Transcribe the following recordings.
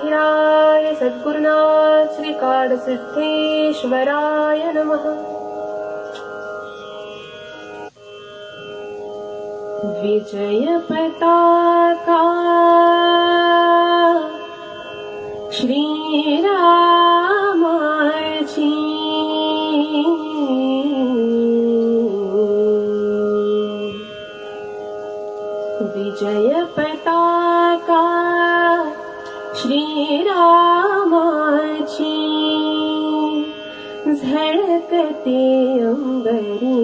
राजाधिराज सद्गुरुनाथ श्री काडसिद्धेश्वराय नमः। विजय पताका श्रीरामाची विजय पताका श्रीरामाची झळकते अंबरी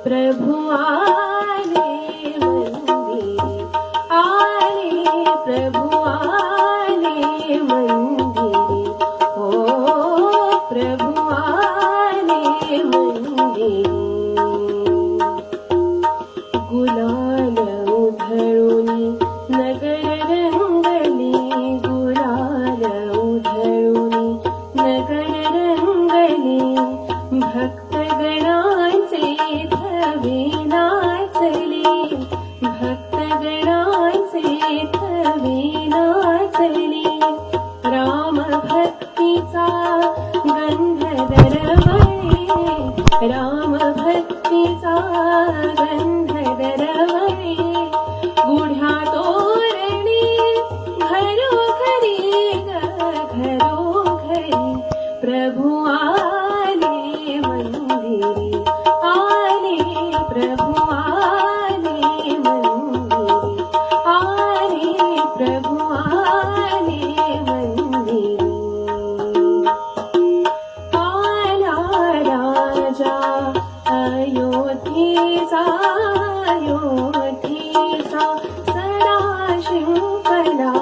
प्रभु आले मंदिरी आले प्रभु आले मंदिरी ओ प्रभु आले मंदिरी गुलाल उधळूनी नगर रंगली गुलाल उधळूनी नगर रंगली भक्तगणांचे थवे नाचले भक्तगणांचे थवे नाचले राम भक्तीचा गंध दरवळे राम भक्तीचा गंध दरवळे गुढ्या तोरणे घरोघरी घरोघरी प्रभु आले मंदिरी आले प्रभु आले मंदिरी आले प्रभु आले मंदिरी आला राजा अयोध्येचा अयोध्येचा सडा शिंपला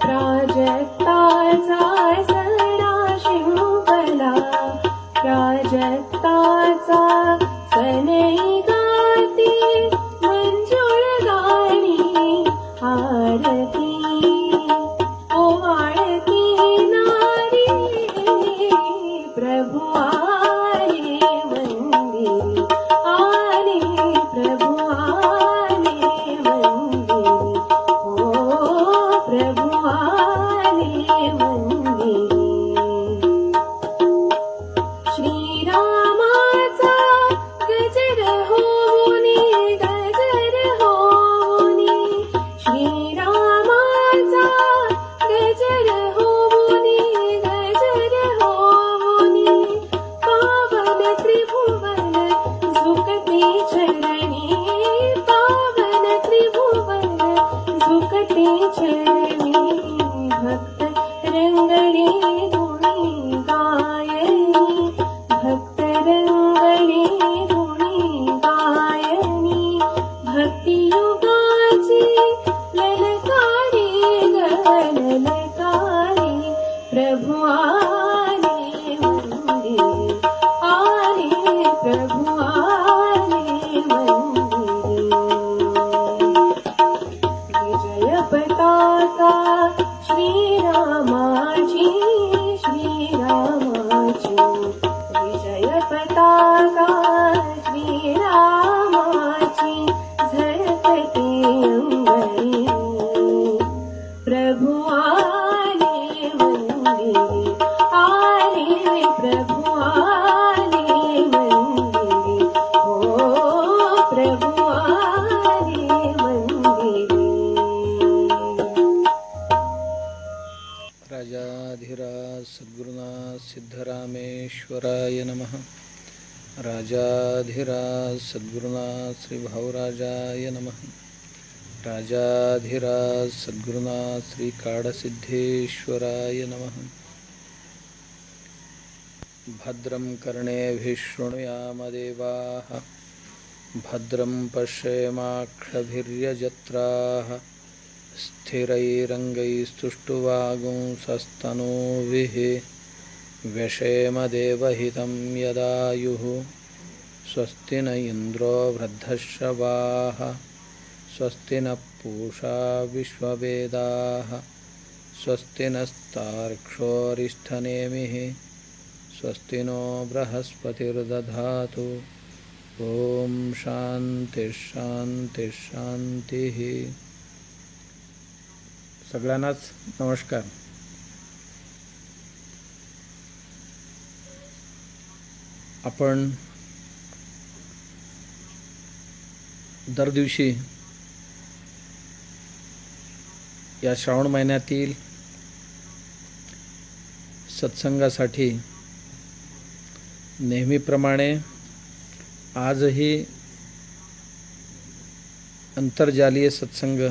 प्राजक्ताचा सडा शिंपला प्राजक्ताचा सनई गाती मंजुळ गाणी आरती ओवाळती नारी प्रभु आले मंदिरी आले प्रभु आले मंदिरी ओ प्रभु आले मंदिरी श्रीरामाचा गजर होऊनी गजर होऊनी श्रीरामाचा गजर होऊनी गजर होऊनी पावन त्रिभुवन झुकते चरणी पावन त्रिभुवन झुकते चरणी भक्त रंगणे गुणी गायनी भक्त रंगणे गुणी गायनी भक्तियुगाची ललकारी ललकारी प्रभु आले मंदिरी आले प्रभु आले मंदिरी विजय पताका श्रीरामाची श्रीरामाची विजय पताका श्रीरामाची झळकते अंबरी प्रभु आले मंदिरी आले प्रभु आले मंदिरी ओ प्रभु आले मंदिरी राजाधिराज सद्गुरुनाथ सिद्धरामेश्वराय नमः। राजाधिराज सद्गुरुनाथ श्री भाऊराजाय नमः। राजाधिराज सद्गुरुनाथ श्री काडसिद्धेश्वराय नमः। भद्रं कर्णेभिः शृणुयामदेवाः भद्रं पश्येमाक्षभिर्यजत्राः स्थिरैरङ्गैस्तुष्टुवागुंसस्तनूभिः व्यशेमदेवहितं यदायुः स्वस्ति न इन्द्रो वृद्धश्रवाः स्वस्ति न पूषा विश्ववेदाः स्वस्ति नस्तार्क्ष्योऽरिष्ठनेमिः स्वस्ति नो बृहस्पतिर्दधातु ओम शांति शांति शांति। सगळ्यांनाच नमस्कार. आपण दर दिवशी या श्रावण महिन्यातील सत्संगासाठी नेहमीप्रमाणे आजही अंतर्जालीय सत्संग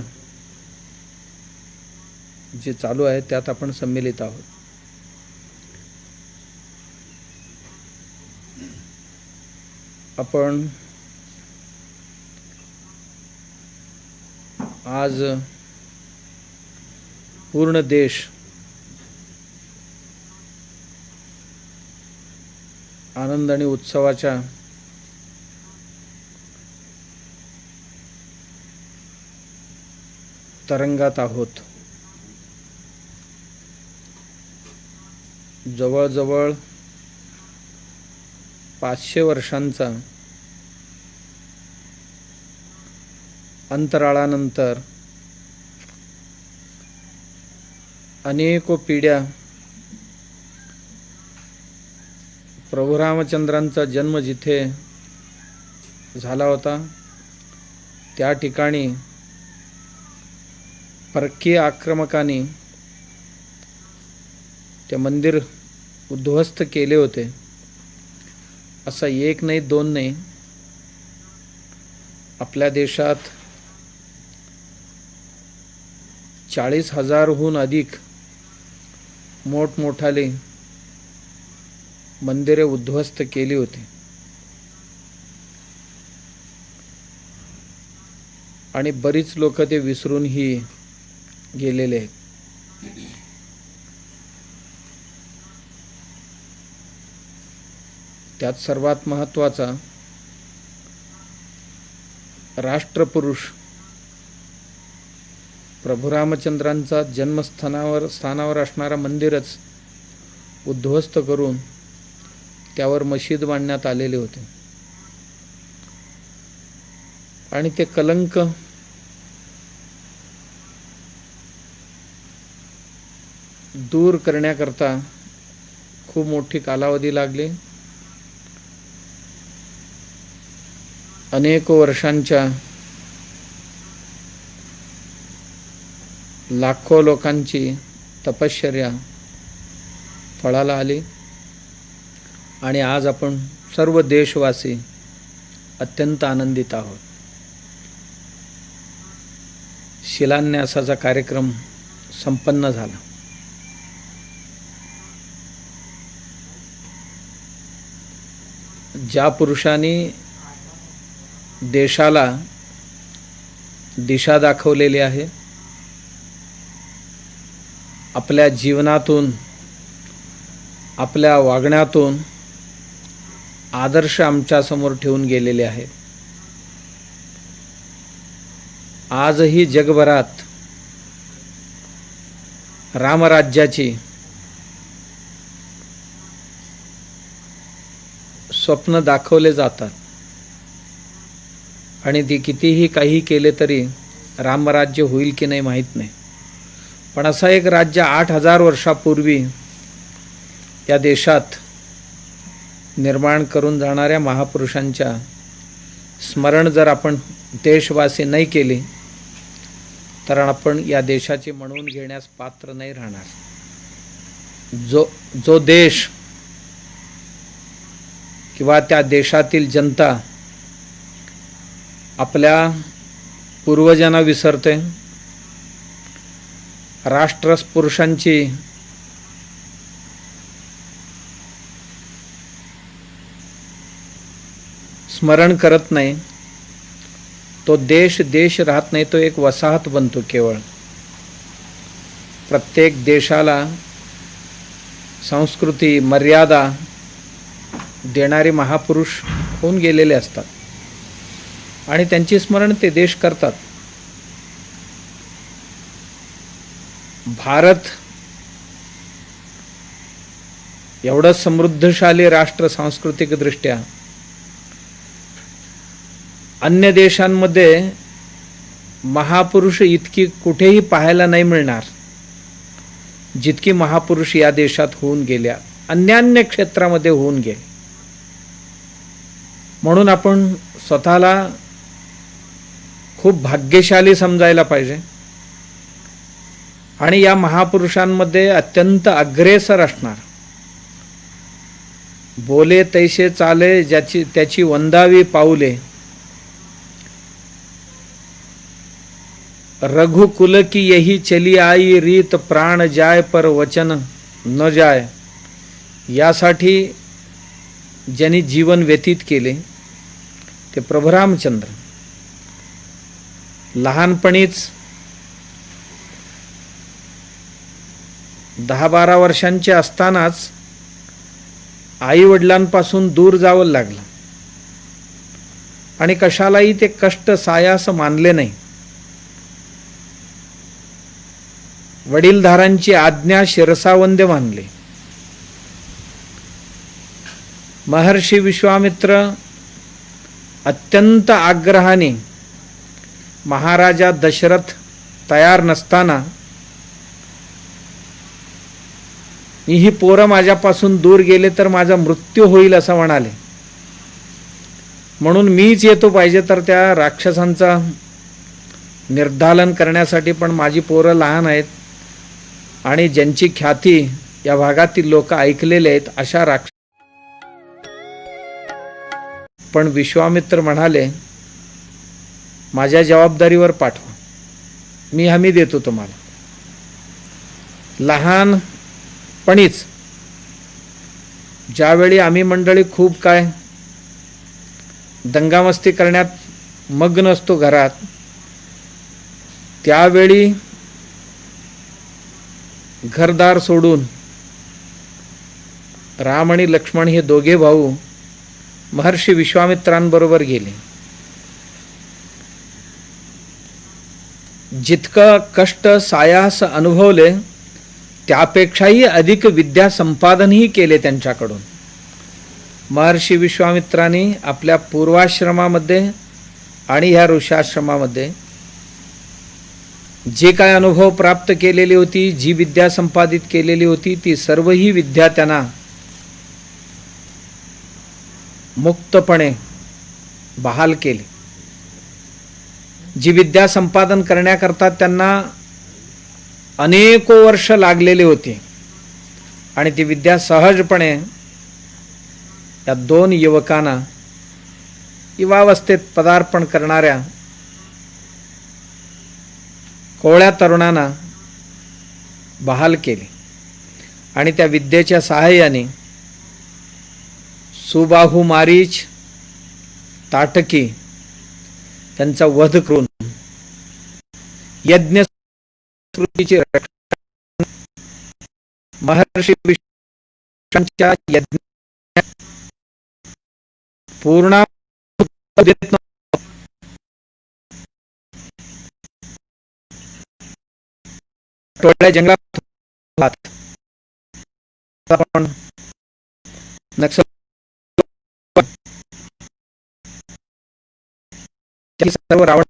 जे चालू आहे त्यात आपण सम्मिलित आहोत. आपण आज पूर्ण देश आनंद आणि उत्सवाच्या तरंगात आहोत. जवळजवळ 500 वर्षांचा अंतराळानंतर अनेको पिढ्या प्रभू रामचंद्रांचा जन्म जिथे झाला होता त्या ठिकाणी परकीय आक्रमकांनी ते मंदिर उद्ध्वस्त केले होते. असा एक नाही दोन नाही, आपल्या देशात 40,000हून अधिक मोठमोठाले मंदिरे उद्ध्वस्त केली होती. आणि बरीच लोक ते विसरूनही गेलेले आहेत. त्यात सर्वात महत्त्वाचा राष्ट्रपुरुष प्रभू रामचंद्रांचा स्थानावर असणारा मंदिरच उद्ध्वस्त करून त्यावर मशीद बांधण्यात आलेले होते. आणि ते कलंक दूर करण्याकरता खूप मोठी कालावधी लागली. अनेक वर्षांच्या लाखो लोकांची तपश्चर्या फळाला आली. आणि आज आपण सर्व देशवासी अत्यंत आनंदित आहोत. शिलान्यासाचा कार्यक्रम संपन्न झाला. ज्या पुरुषांनी देशाला दिशा दाखवलेली आहे, आपल्या जीवनातून आपल्या वागण्यातून आदर्श आमच्या समोर ठेवून गेलेले आहेत, आजही जगभरात रामराज्याची स्वप्न दाखवले जातात. आणि ती कितीही काही केले तरी रामराज्य होईल की नाही माहीत नाही. पण असा एक राज्य 8,000 वर्षापूर्वी या देशात निर्माण करून जाणाऱ्या महापुरुषांच्या स्मरण जर आपण देशवासी नाही केले तर आपण या देशाचे म्हणून घेण्यास पात्र नाही राहणार. जो देश किंवा त्या देशातील जनता आपल्या पूर्वजांना विसरते, राष्ट्रपुरुषांची स्मरण करत नाही, तो देश राहत नाही, तो एक वसाहत बनतो. केवळ प्रत्येक देशाला संस्कृती मर्यादा देणारे महापुरुष होऊन गेलेले असतात आणि त्यांची स्मरण ते देश करतात. भारत एवढं समृद्धशाली राष्ट्र सांस्कृतिक दृष्ट्या अन्य देशांमध्ये महापुरुष इतकी कुठेही पाहायला नाही मिळणार जितकी महापुरुष या देशात होऊन गेल्या, अन्यान्य क्षेत्रामध्ये होऊन गेले. म्हणून आपण स्वतःला खूप भाग्यशाली समजायला पाहिजे आणि या महापुरुषांमध्ये अत्यंत अग्रेसर असणार. बोले तैसे चाले त्याची वंदावी पाऊले, रघुकुल की यही चली आई रीत, प्राण जाय पर वचन न जाय. यासाठी ज्यांनी जीवन व्यतीत केले ते प्रभू रामचंद्र. लहानपणीच 10-12 वर्षांचे असतानाच आई वडिलांपासून दूर जावं लागलं आणि कशालाही ते कष्ट सायास मानले नाही. वडीलधारांची आज्ञा शिरसावंद्य मानले. महर्षी विश्वामित्र अत्यंत आग्रहाने महाराजा दशरथ तयार नसताना ही पोरं माझ्यापासून दूर गेले तर माझा मृत्यू होईल असं म्हणाले. म्हणून मीच येतो, पाहिजे तर त्या राक्षसांचा निर्दालन करण्यासाठी, पण माझी पोरं लहान आहेत आणि ज्यांची ख्याती या भागातील लोक ऐकलेले आहेत अशा राक्षस. पण विश्वामित्र म्हणाले, माझ्या जबाबदारीवर पाठवा, मी हमी देतो तुम्हाला. लहानपणीच ज्यावेळी आम्ही मंडळी खूप काय दंगामस्ती करण्यात मग्न असतो घरात, त्यावेळी घरदार सोडून राम आणि लक्ष्मण हे दोघे भाऊ महर्षी विश्वामित्रांबरोबर गेले. जितकं कष्ट सायास अनुभवले त्यापेक्षाही अधिक विद्या संपादनही केले त्यांच्याकडून. महर्षी विश्वामित्रांनी आपल्या पूर्वाश्रमामध्ये आणि ह्या ऋषाश्रमामध्ये जे काय अनुभव प्राप्त केलेली होती, जी विद्या संपादित केलेली होती, ती सर्व ही विद्या त्यांना मुक्तपणे बहाल केली. जी विद्या संपादन करण्याकरता त्यांना अनेको वर्ष लागलेली होती आणि ती विद्या सहजपणे या 2 युवकांना, युवावस्थेत पदार्पण करणाऱ्या कोवळ्या तरुणांना बहाल केले आणि त्या विद्येच्या सहाय्याने सुबाहू मारीच ताटकी त्यांचा वध करून यज्ञ संस्कृतीची रक्षण महर्षी विश्वांच्या यज्ञ पूर्ण टोळ्या जंगलात आपण नक्षल सर्व रावण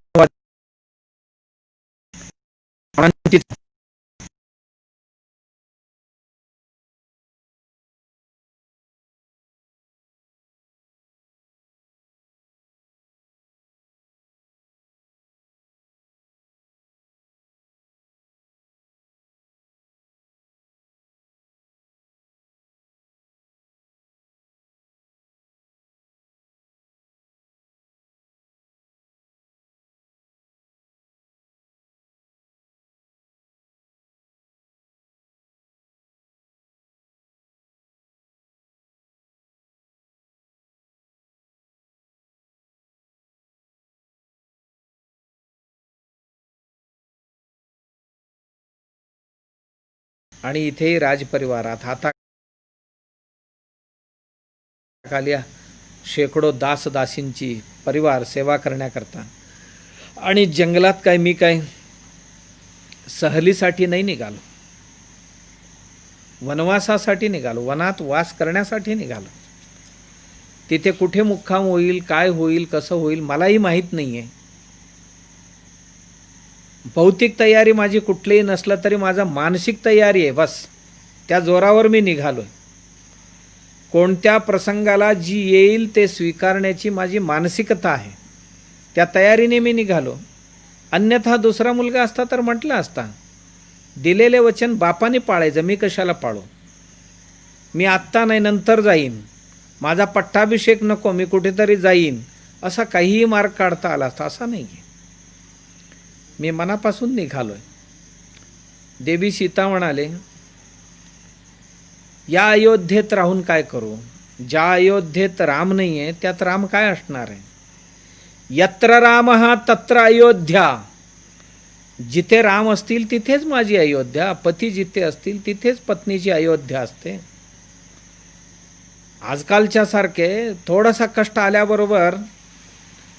आणि इथेही राजपरिवारात हाताखाली शेकडो दासदासींची परिवार सेवा करण्याकरता. आणि जंगलात काय मी काय सहलीसाठी नाही निघालो, वनवासासाठी निघालो, वनात वास करण्यासाठी निघालो. तिथे कुठे मुक्काम होईल, काय होईल, कसं होईल मलाही माहीत नाही आहे. भौतिक तयारी माझी कुठलीही नसलं तरी माझा मानसिक तयारी आहे, बस त्या जोरावर मी निघालोय. कोणत्या प्रसंगाला जी येईल ते स्वीकारण्याची माझी मानसिकता आहे, त्या तयारीने मी निघालो. अन्यथा दुसरा मुलगा असता तर म्हटलं असता, दिलेले वचन बापाने पाळायचं, मी कशाला पाळू, मी आत्ता नाही नंतर जाईन, माझा पट्टाभिषेक नको, मी कुठेतरी जाईन, असा काहीही मार्ग काढता आला असता. असा नाही आहे. मी मनापासून निघालोय. देवी सीता म्हणाले, या अयोध्येत राहून काय करू, ज्या अयोध्येत राम नाही आहे त्यात राम काय असणार आहे. यत्र रामः तत्र अयोध्या, जिथे राम असतील तिथेच माझी अयोध्या, पती जिथे असतील तिथेच पत्नीची अयोध्या असते. आजकालच्या सारखे थोडासा कष्ट आल्याबरोबर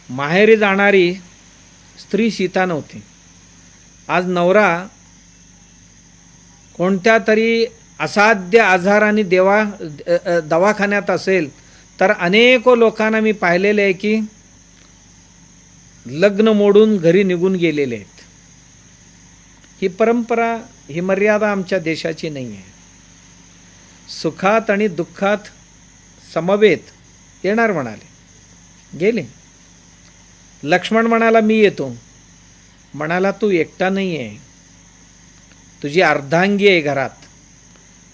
माहेरी जाणारी स्त्री सीता नव्हती. आज नवरा कोणत्या तरी असाध्य आजाराने दवाखान्यात असेल तर अनेको लोकांना मी पाहिलेले आहे की लग्न मोडून घरी निघून गेलेले आहेत. ही परंपरा, ही मर्यादा आमच्या देशाची नाही आहे. सुखात आणि दुःखात समवेत येणार म्हणाले, गेले. लक्ष्मण म्हणाला मी येतो, म्हणाला तू एकटा नाही आहे, तुझी अर्धांगी आहे घरात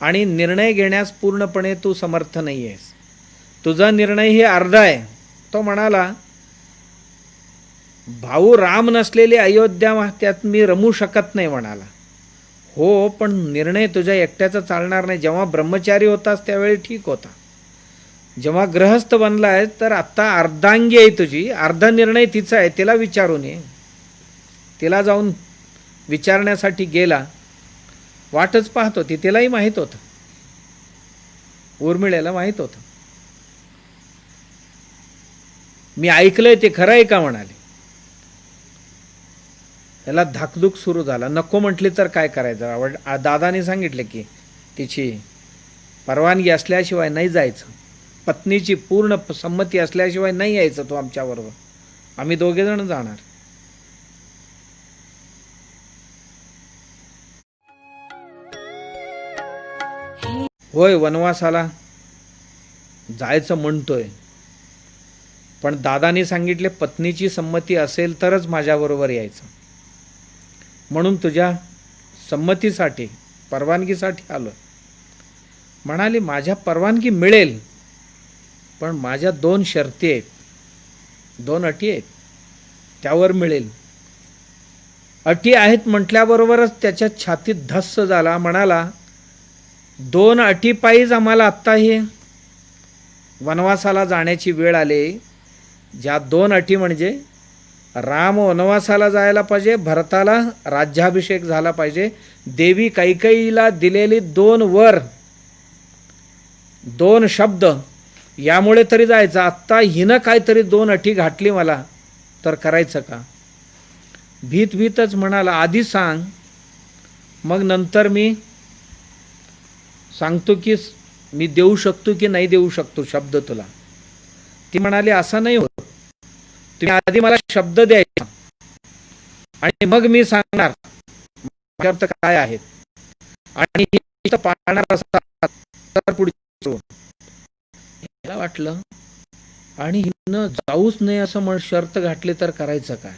आणि निर्णय घेण्यास पूर्णपणे तू समर्थ नाही आहेस, तुझा निर्णय हे अर्धा आहे. तो म्हणाला, भाऊ राम नसलेली अयोध्या त्यात मी रमू शकत नाही. म्हणाला, हो पण निर्णय तुझ्या एकट्याचा चालणार नाही. जेव्हा ब्रह्मचारी होतास त्यावेळी ठीक होता, जेव्हा गृहस्थ बनलाय तर आत्ता अर्धांगी आहे तुझी, अर्धा निर्णय तिचा आहे, तिला विचारून ये. तिला जाऊन विचारण्यासाठी गेला. वाटच पाहत होती, तिलाही माहीत होतं, उर्मिळेला माहीत होतं. मी ऐकलंय ते खरं आहे का म्हणाले. त्याला धाकधूक सुरू झाला. नको म्हटली तर काय करायचं. दादाने सांगितले की तिची परवानगी असल्याशिवाय नाही जायचं, पत्नीची पूर्ण संमती असल्याशिवाय नाही यायचं तू आमच्याबरोबर, आम्ही दोघे जण जाणार. होय वनवासाला जायचं म्हणतोय, पण दादाने सांगितले पत्नीची संमती असेल तरच माझ्याबरोबर यायचं, म्हणून तुझ्या संमतीसाठी परवानगीसाठी आलो. म्हणाली माझ्या परवानगी मिळेल, पण माझ्या 2 शर्ती आहेत, 2 अटी आहेत, त्यावर मिळेल. अटी आहेत म्हटल्याबरोबरच त्याच्या छातीत धस्स झाला. म्हणाला 2 अटीपायीच आम्हाला आत्ता हे वनवासाला जाण्याची वेळ आली. ज्या 2 अटी म्हणजे राम वनवासाला जायला पाहिजे, भरताला राज्याभिषेक झाला पाहिजे, देवी कैकेयीला दिलेली 2 वर, 2 शब्द, यामुळे तरी जायचं. आत्ता हिनं काहीतरी 2 अटी घातली मला, तर करायचं का. भीतच म्हणाला आधी सांग, मग नंतर मी सांगतो की मी देऊ शकतो की नाही देऊ शकतो शब्द तुला. ती म्हणाली असं नाही होत, तुम्ही आधी मला शब्द द्यायचा आणि मग मी सांगणार अर्थ काय आहेत, आणि पाळणार असतात तर पुढे. मला वाटलं आणि हिनं जाऊच नाही असं शर्त घातली तर करायचं काय.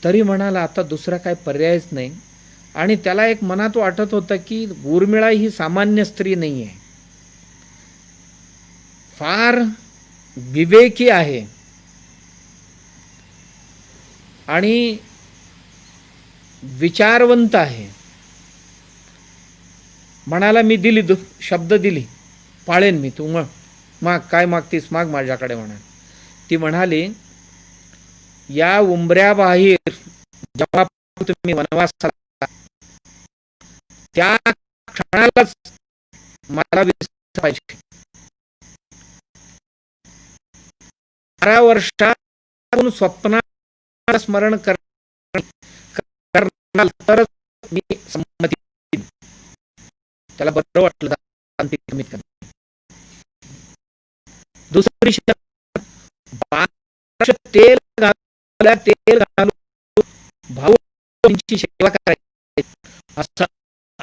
तरी म्हणाला आता दुसरा काय पर्यायच नाही. आणि त्याला एक मनात वाटत होतं की उर्मिळा ही सामान्य स्त्री नाही आहे, फार विवेकी आहे आणि विचारवंत आहे. म्हणाला मी दिली, शब्द दिली, पाळेन मी, तू माग काय मागतीस माग माझ्याकडे. म्हणाल ती म्हणाली या उंबऱ्याबाहेर जेव्हा तुम्ही वनवासाला त्या क्षणालाच मला विसर पाहिजे. 12 वर्षातून स्वप्नात स्मरण करणार तरच मी संमती. त्याला बरं वाटलं. दुसरी तेल घालून त्यांची सेवा करायची असा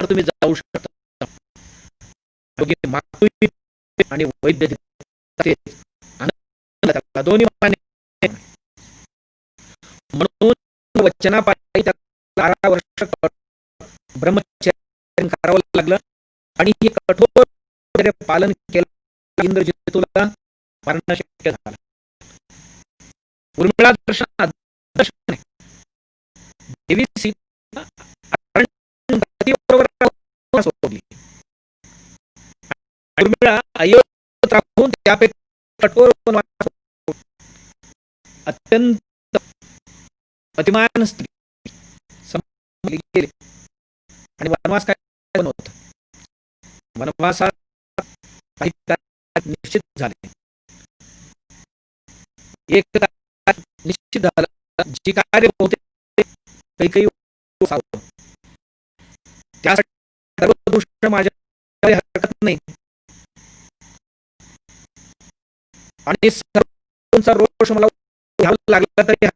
तुम्ही जाऊ शकता. आणि वैद्य दोन्ही म्हणून वचनापायी 12 वर्ष ब्रह्मचर्य करावं लागलं आणि हे कठोर पालन केलं. इंद्रजितूला मारणं शक्य झालं. उर्मिळा दर्शन देवी सीता सोडली. उर्मिळा अयोध्येत राहून त्यापेक्षा कठोर अत्यंत अतिमान स्त्री गेले आणि वनवास काय होता. वनवासात काही निश्चित झाले. एक निश्चित झालं जी कार्य होते काही त्यासाठी सर्वदृष्ट माझ्या हरकत नाही आणि सर्वांचा रोष मला घ्यावा लागला तरी,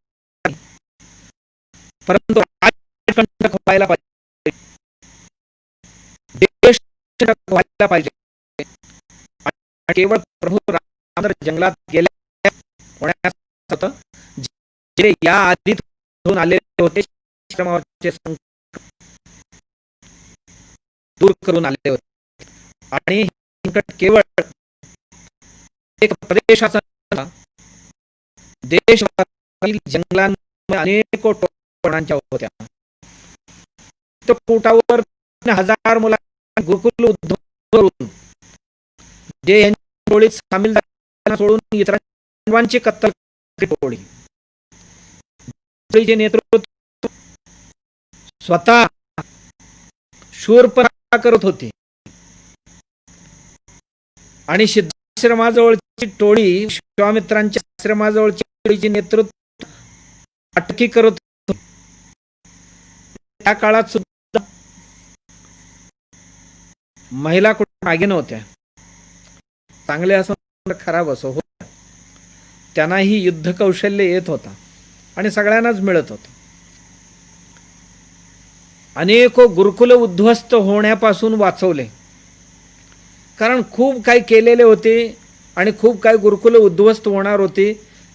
परंतु राजकंटक व्हायला पाहिजे, देश व्हायला पाहिजे. केवळ प्रभू रामचंद्र जंगलात गेल्या होण्यास जे या आधी आलेले होते श्रमावरचे संकट दूर करून आले होते. आणि संकट केवळ एक प्रदेशाचा देशभरातील जंगलांमध्ये अनेक टोळांच्या होत्या. पोटावर 1000 मुलांना गुरुकुल उद्ध्वस्त जे यांच्या टोळीत सामील झालेल्यांना सोडून इतरांची कत्तल टोळी. नेतृत्व स्वतः शूरपणा करत होते आणि सिद्धाश्रमाजवळची टोळी विश्वामित्रांच्या आश्रमाजवळची टोळीचे नेतृत्व अटकी करत होती. त्या काळात सुद्धा महिला कुठे मागे नव्हत्या. चांगले असो खराब असो होत्या, त्यांनाही युद्ध कौशल्य येत होता आणि सगळ्यांनाच मिळत होतं. अनेक गुरुकुल उद्ध्वस्त होण्यापासून वाचवले, कारण खूप काही केलेले होते आणि खूप काही गुरुकुल उद्ध्वस्त होणार होती.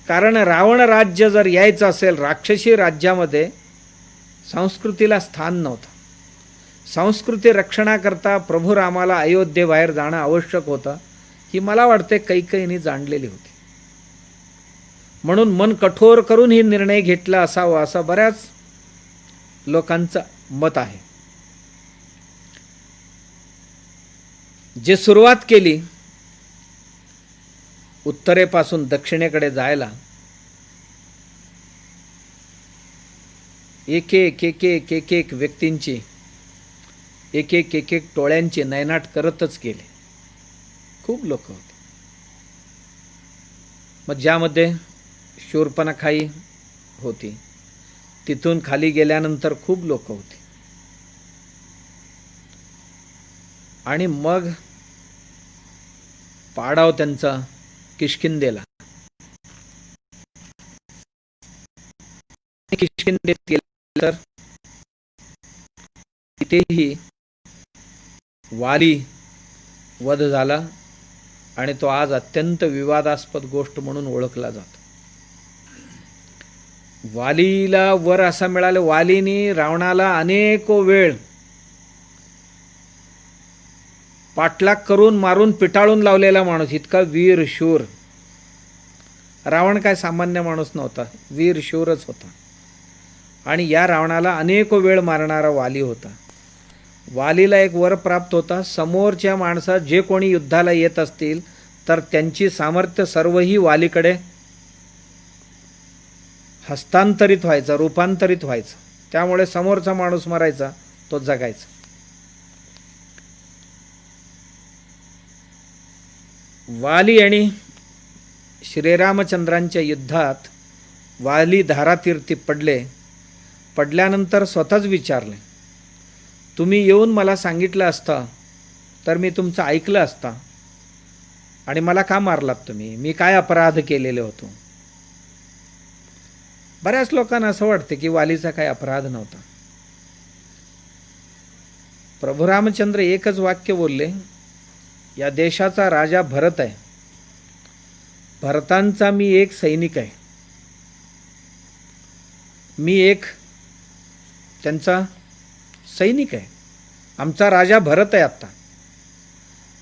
कारण रावण राज्य जर यायचं असेल, राक्षसी राज्यामध्ये संस्कृतीला स्थान नव्हतं. संस्कृती रक्षणाकरता प्रभू रामाला अयोध्येबाहेर जाणं आवश्यक होतं, ही मला वाटते कैकेयीने जाणलेली होती. म्हणून मन कठोर करून ही निर्णय घेतला असावा असं बऱ्याच लोकांचं मत आहे. जे सुरुवात केली उत्तरेपासून दक्षिणेकडे जायला, एक एक व्यक्तींची एक एक टोळ्यांची नयनाट करतच गेले. खूप लोक होते. मग ज्यामध्ये शूर्पणखाई होती, तिथून खाली गेल्यानंतर खूप लोक होती. आणि मग पाडाव त्यांचा किष्किंधेला. किष्किंधेत गेल्यानंतर तिथेही वाली वध झाला आणि तो आज अत्यंत विवादास्पद गोष्ट म्हणून ओळखला जातो. वालीला वर असा मिळाला, वालीनी रावणाला अनेक वेळ पाठलाग करून मारून पिटाळून लावलेला माणूस, इतका वीर शूर. रावण काय सामान्य माणूस नव्हता, वीर शूरच होता. आणि या रावणाला अनेक वेळ मारणारा वाली होता. वालीला एक वर प्राप्त होता, समोरच्या माणसात जे कोणी युद्धाला येत असतील तर त्यांची सामर्थ्य सर्वही वालीकडे हस्तांतरित व्हायचं, रूपांतरित व्हायचं. त्यामुळे समोरचा माणूस मरायचा, तो जगायचा. वाली आणि श्रीरामचंद्रांच्या युद्धात वाली धारातीर्थी पडले. पडल्यानंतर स्वतःच विचारले, तुम्ही येऊन मला सांगितलं असतं तर मी तुमचं ऐकलं असतं, आणि मला का मारलात तुम्ही? मी काय अपराध केलेले होतो? बऱ्याच लोकांना असं वाटते की वालीचा काही अपराध नव्हता. प्रभू रामचंद्र एकच वाक्य बोलले, या देशाचा राजा भरत आहे, भरतांचा मी एक सैनिक आहे, मी एक त्यांचा सैनिक आहे, आमचा राजा भरत आहे आता,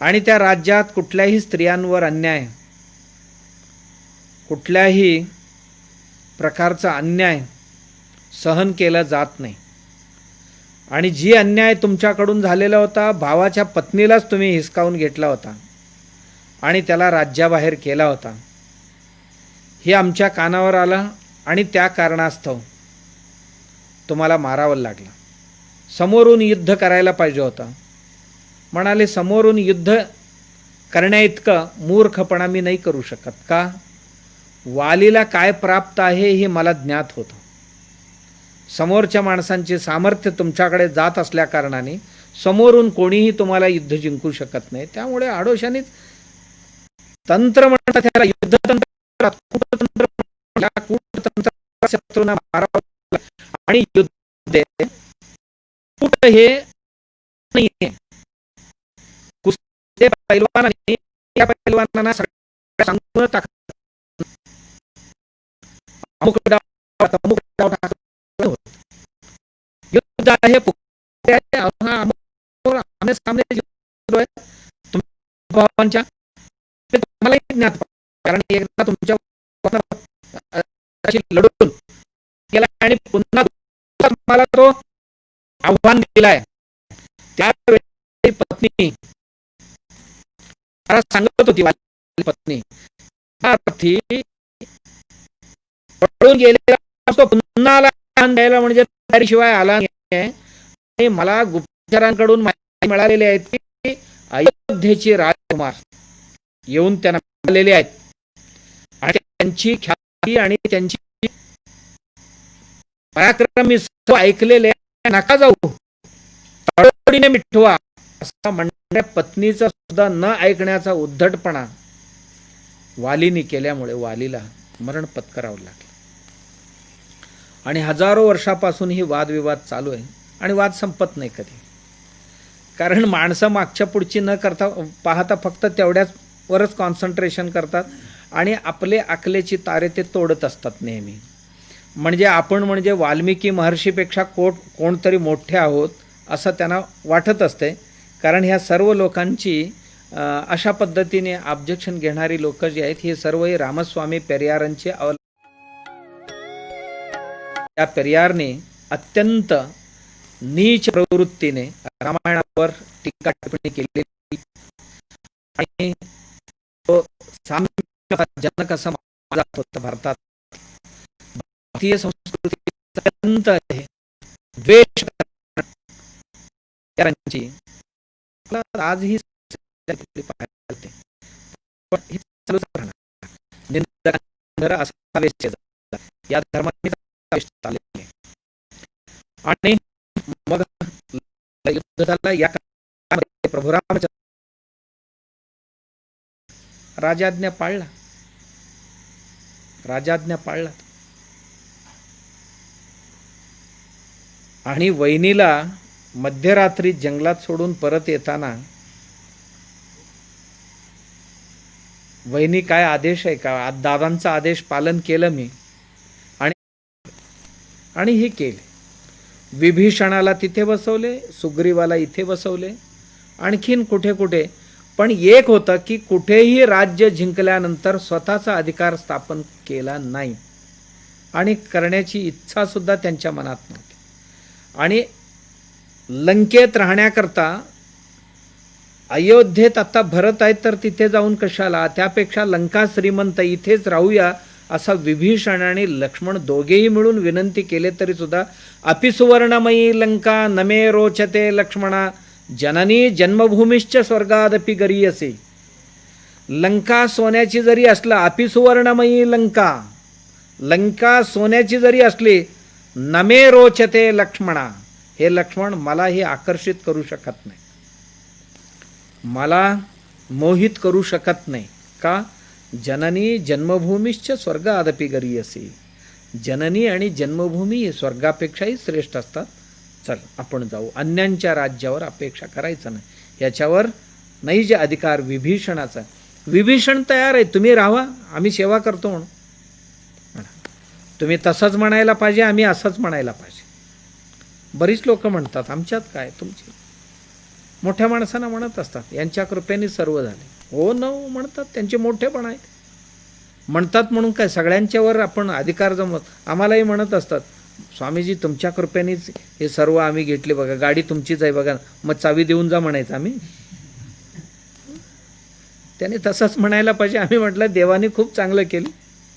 आणि त्या राज्यात कुठल्याही स्त्रियांवर अन्याय, कुठल्याही प्रकारचा अन्याय सहन केला जात नाही, आणि जी अन्याय तुमच्याकडून झालेला होता, भावाच्या पत्नीलाच तुम्ही हिसकावून घेतला होता आणि त्याला राज्याबाहेर केला होता, हे आमच्या कानावर आलं आणि त्या कारणास्तव तुम्हाला मारावं लागलं. समोरून युद्ध करायला पाहिजे होतं. म्हणाले, समोरून युद्ध करण्याइतकं मूर्खपणा मी नाही करू शकत. का? वालीला काय प्राप्त आहे हे मला ज्ञात होतं. समोरच्या माणसांचे सामर्थ्य तुमच्याकडे जात असल्या कारणाने समोरून कोणीही तुम्हाला युद्ध जिंकू शकत नाही. त्यामुळे आडोशानेच तंत्र म्हणतात त्याला, युद्धतंत्र, कूटतंत्र, शत्रूंना मारावं आणि युद्ध कूट हे नाहीये. कुस्ती पैलवानाने या पैलवानांना सगळ्या सांगून टाकतात, अमुक डाव टाकतात. युद्ध आहे, आमने सामने भावांच्या, ते तुम्हालाही ज्ञात, कारण एकदा तुमच्या लढून गेला आणि पुन्हा तुम्हाला तो आव्हान दिलाय. त्यावेळी पत्नी सांगत होती, पत्नी पळून गेलेला पुन्हा द्यायला म्हणजे शिवाय आला नाही. मला गुप्तचरांकडून माहिती मिळालेली आहे की अयोध्येचे राजकुमार येऊन त्यांना मिळालेले आहेत आणि त्यांची ख्याती आणि त्यांची पराक्रम मी ऐकलेले, नका जाऊ, तडजोडीने मिटवा, असं म्हणणाऱ्या पत्नीचा सुद्धा न ऐकण्याचा उद्धटपणा वालीने केल्यामुळे वालीला मरण पत्करावं लागलं. आणि हजारो वर्षापासून ही वादविवाद चालू आहे आणि वाद संपत नाही कधी. कारण माणसं मागच्या पुढची न करता पाहता फक्त तेवढ्यावरच कॉन्सन्ट्रेशन करतात आणि आपले अकलेची तारे ते तोडत असतात नेहमी. म्हणजे आपण म्हणजे वाल्मिकी महर्षीपेक्षा कोणतरी मोठे आहोत असं त्यांना वाटत असते. कारण ह्या सर्व लोकांची अशा पद्धतीने ऑब्जेक्शन घेणारी लोक जी आहेत ही सर्व रामस्वामी पेरियारांची या पेरियारने अत्यंत नीच प्रवृत्तीने रामायणावर टीका टिप्पणी केलेली आणि तो साम्यजनक असं मानला जात होतं. भारतात भारतीय संस्कृती अत्यंत आहे, द्वेष आजही या धर्माने आणि मग युद्धाला या प्रभू रामचंद्र राजाज्ञा पाळला आणि वहिनीला मध्यरात्री जंगलात सोडून परत येताना वहिनी काय आदेश आहे का, दादांचा आदेश पालन केलं मी आणि हे केले. विभीषणाला तिथे बसवले, सुग्रीवाला इथे बसवले, आणखीन कुठे कुठे. पण एक होतं की कुठेही राज्य जिंकल्यानंतर स्वतःचा अधिकार स्थापन केला नाही आणि करण्याची इच्छा सुद्धा त्यांच्या मनात नव्हती. आणि लंकेत राहण्याकरता अयोध्येत आता भरत आहेत तर तिथे जाऊन कशाला, त्यापेक्षा लंका श्रीमंत इथेच राहूया असा विभीषण आणि लक्ष्मण दोघेही मिळून विनंती केले तरी सुद्धा अपि सुवर्णमयी लंका नमे रोचते लक्ष्मणा जननी जन्मभूमीश्च स्वर्गादपि गरीयसे. लंका सोन्याची जरी असला, अपि सुवर्णमयी लंका सोन्याची जरी असली, नमे रोचते लक्ष्मणा, हे लक्ष्मण मला हे आकर्षित करू शकत नाही, मला मोहित करू शकत नाही. का? जननी जन्मभूमीश्च स्वर्गादपि गरीयसे. जननी आणि जन्मभूमी हे स्वर्गापेक्षाही श्रेष्ठ असतात. चल आपण जाऊ, अन्यांच्या राज्यावर अपेक्षा करायचं नाही, याच्यावर नाही जे अधिकार विभीषणाचा. विभीषण तयार आहे, तुम्ही राहा, आम्ही सेवा करतो म्हणून. तुम्ही तसंच म्हणायला पाहिजे, आम्ही असंच म्हणायला पाहिजे. बरीच लोक म्हणतात आमच्यात काय तुमची, मोठ्या माणसांना म्हणत असतात यांच्या कृपेने सर्व झाले. हो न म्हणतात, त्यांचे मोठेपण आहेत म्हणतात म्हणून काय सगळ्यांच्यावर आपण अधिकार जमत. आम्हालाही म्हणत असतात स्वामीजी तुमच्या कृपेनेच हे सर्व आम्ही घेतले बघा, गाडी तुमचीच आहे बघा, मग चावी देऊन जा म्हणायचं आम्ही. त्याने तसंच म्हणायला पाहिजे. आम्ही म्हटलं देवाने खूप चांगलं केलं,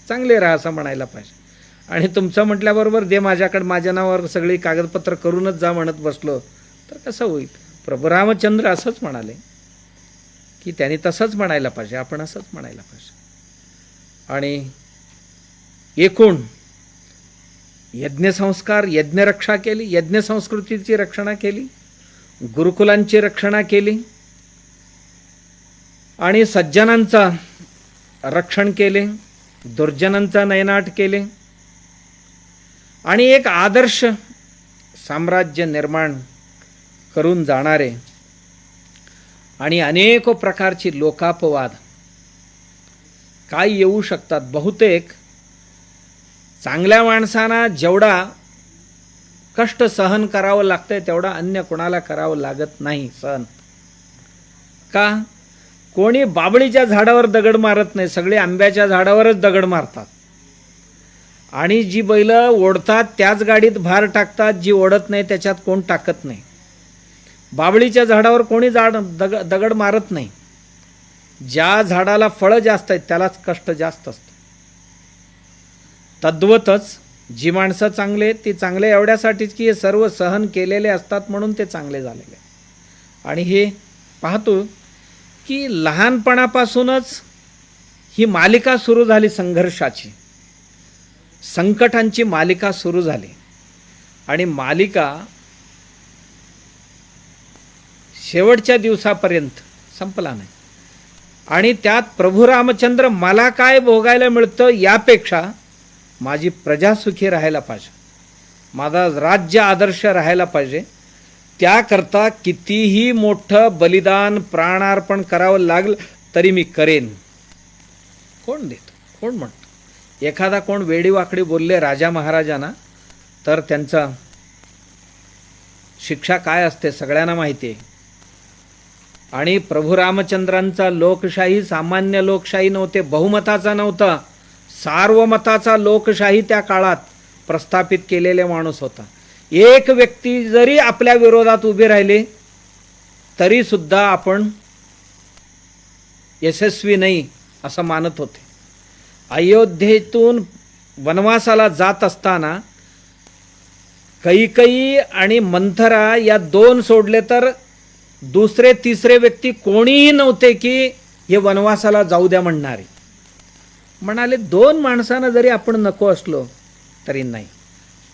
चांगले राहा असं म्हणायला पाहिजे. आणि तुमचं म्हटल्याबरोबर दे माझ्याकडे, माझ्या नावावर सगळी कागदपत्र करूनच जा म्हणत बसलो तर कसं होईल. प्रभू रामचंद्र असंच म्हणाले की त्यांनी तसंच म्हणायला पाहिजे, आपण असंच म्हणायला पाहिजे. आणि एकूण यज्ञसंस्कार, यज्ञरक्षा केली, यज्ञसंस्कृतीची रक्षणा केली, गुरुकुलांची रक्षणा केली आणि सज्जनांचा रक्षण केले, दुर्जनांचा नयनाट केले आणि एक आदर्श साम्राज्य निर्माण करून जाणारे आणि अनेक प्रकारची लोकापवाद काय येऊ शकतात. बहुतेक चांगल्या माणसांना जेवढा कष्ट सहन करावं लागतंय तेवढा अन्य कोणाला करावं लागत नाही सहन. का? कोणी बाबळीच्या झाडावर दगड मारत नाही, सगळे आंब्याच्या झाडावरच दगड मारतात. आणि जी बैल ओढतात त्याच गाडीत भार टाकतात, जी ओढत नाही त्याच्यात कोण टाकत नाही. बाबळीच्या झाडावर कोणी दगड मारत नाही. ज्या झाडाला फळं जास्त आहेत त्यालाच कष्ट जास्त असतं. तद्वतच जी माणसं चांगले आहेत ती चांगले एवढ्यासाठीच की हे सर्व सहन केलेले असतात म्हणून ते चांगले झालेले. आणि हे पाहतो की लहानपणापासूनच ही मालिका सुरू झाली, संघर्षाची, संकटांची मालिका सुरू झाली. आणि मालिका शेवटच्या दिवसापर्यंत संपला नाही. आणि त्यात प्रभू रामचंद्र मला काय भोगायला मिळतं यापेक्षा माझी प्रजा सुखी राहायला पाहिजे, माझा राज्य आदर्श राहायला पाहिजे, त्याकरता कितीही मोठं बलिदान प्राणार्पण करावं लागलं तरी मी करेन. कोण देतो, कोण म्हणतो. एखादा कोण वेडीवाकडी बोलले राजा महाराजांना तर त्यांचा शिक्षा काय असते सगळ्यांना माहिती आहे. आणि प्रभू रामचंद्रांचा लोकशाही सामान्य लोकशाही नव्हते, बहुमताचा नव्हता, सार्वमताचा लोकशाही त्या काळात प्रस्थापित केलेले माणूस होता. एक व्यक्ती जरी आपल्या विरोधात उभी राहिली तरी सुद्धा आपण यशस्वी नाही असं मानत होते. अयोध्येतून वनवासाला जात असताना कैकेयी आणि मंथरा या दोन सोडले तर दुसरे तिसरे व्यक्ती कोणीही नव्हते की हे वनवासाला जाऊ द्या म्हणणारे. म्हणाले दोन माणसांना जरी आपण नको असलो तरी नाही,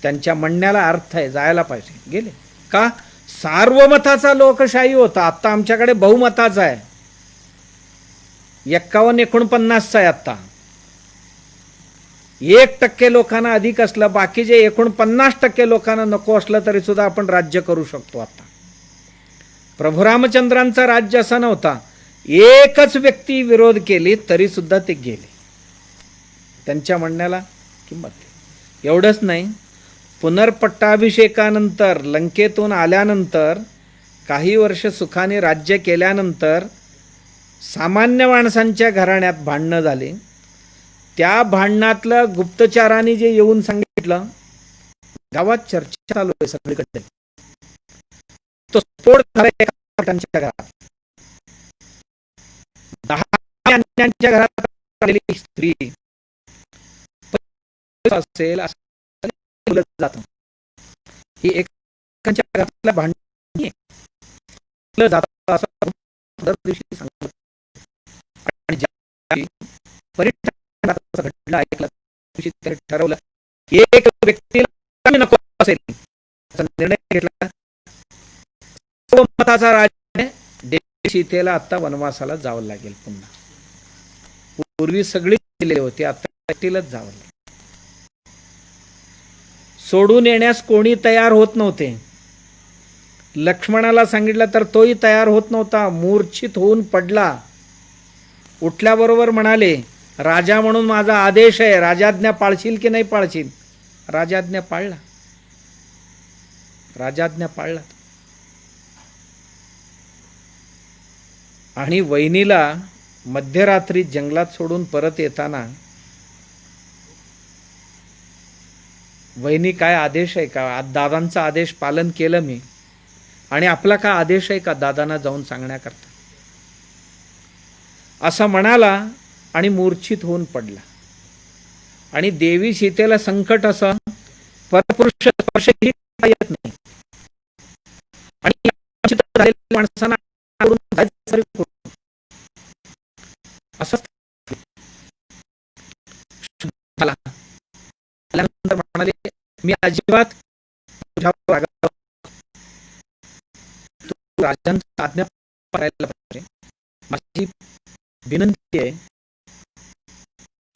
त्यांच्या म्हणण्याला अर्थ आहे, जायला पाहिजे, गेले. का? सार्वमताचा लोकशाही होता, आता आमच्याकडे बहुमताचा आहे, 51-49 आहे. आता 1% लोकांना अधिक असलं, बाकीचे 49% लोकांना नको असलं तरी सुद्धा आपण राज्य करू शकतो. आता प्रभू रामचंद्रांचा राज्य असा नव्हता, एकच व्यक्ती विरोध केली तरी सुद्धा ते गेले, त्यांच्या म्हणण्याला किंमत. एवढंच नाही, पुनर्पट्टाभिषेकानंतर लंकेतून आल्यानंतर काही वर्ष सुखाने राज्य केल्यानंतर सामान्य माणसांच्या घराण्यात भांडणं झाली. त्या भांडणातलं गुप्तचारांनी जे येऊन सांगितलं, गावात चर्चा चालू आहे सगळीकडे, तो स्फोट झाला त्यांच्या घरात. 10 अन्यांच्या घरात आलेली स्त्री असेल असं जातं. ही एकांच्या घरातल्या भांडण जातं असं दर दिवशी सांगतो. आणि ज्या परिणाम घडला ऐकला ठरवलं एक व्यक्तीला नको असेल निर्णय घेतला. मताचा राजा देवी सीतेला आता वनवासाला जावं लागेल. पुन्हा पूर्वी सगळी गेलेली होती, आता एकटीलाच जावं लागेल. सोडून येण्यास कोणी तयार होत नव्हते. लक्ष्मणाला सांगितलं तर तोही तयार होत नव्हता, मूर्छित होऊन पडला. उठल्याबरोबर म्हणाले, राजा म्हणून माझा आदेश आहे, राजाज्ञा पाळशील की नाही पाळशील? राजाज्ञा पाळला. राजाज्ञा पाळला. आणि वहिनीला मध्यरात्री जंगलात सोडून परत येताना, वहिनी काय आदेश आहे का? दादांचा आदेश पालन केलं मी, आणि आपला काय आदेश आहे का दादांना जाऊन सांगण्याकरता? असं म्हणाला आणि मूर्छित होऊन पडला. आणि देवी सीतेला संकट असं, परपुरुष स्पर्शही येत नाही, आणि माणसांना असं म्हणाले, मी अजिबात राजांचा आज्ञा पाळायला पाहिजे. माझी विनंती आहे,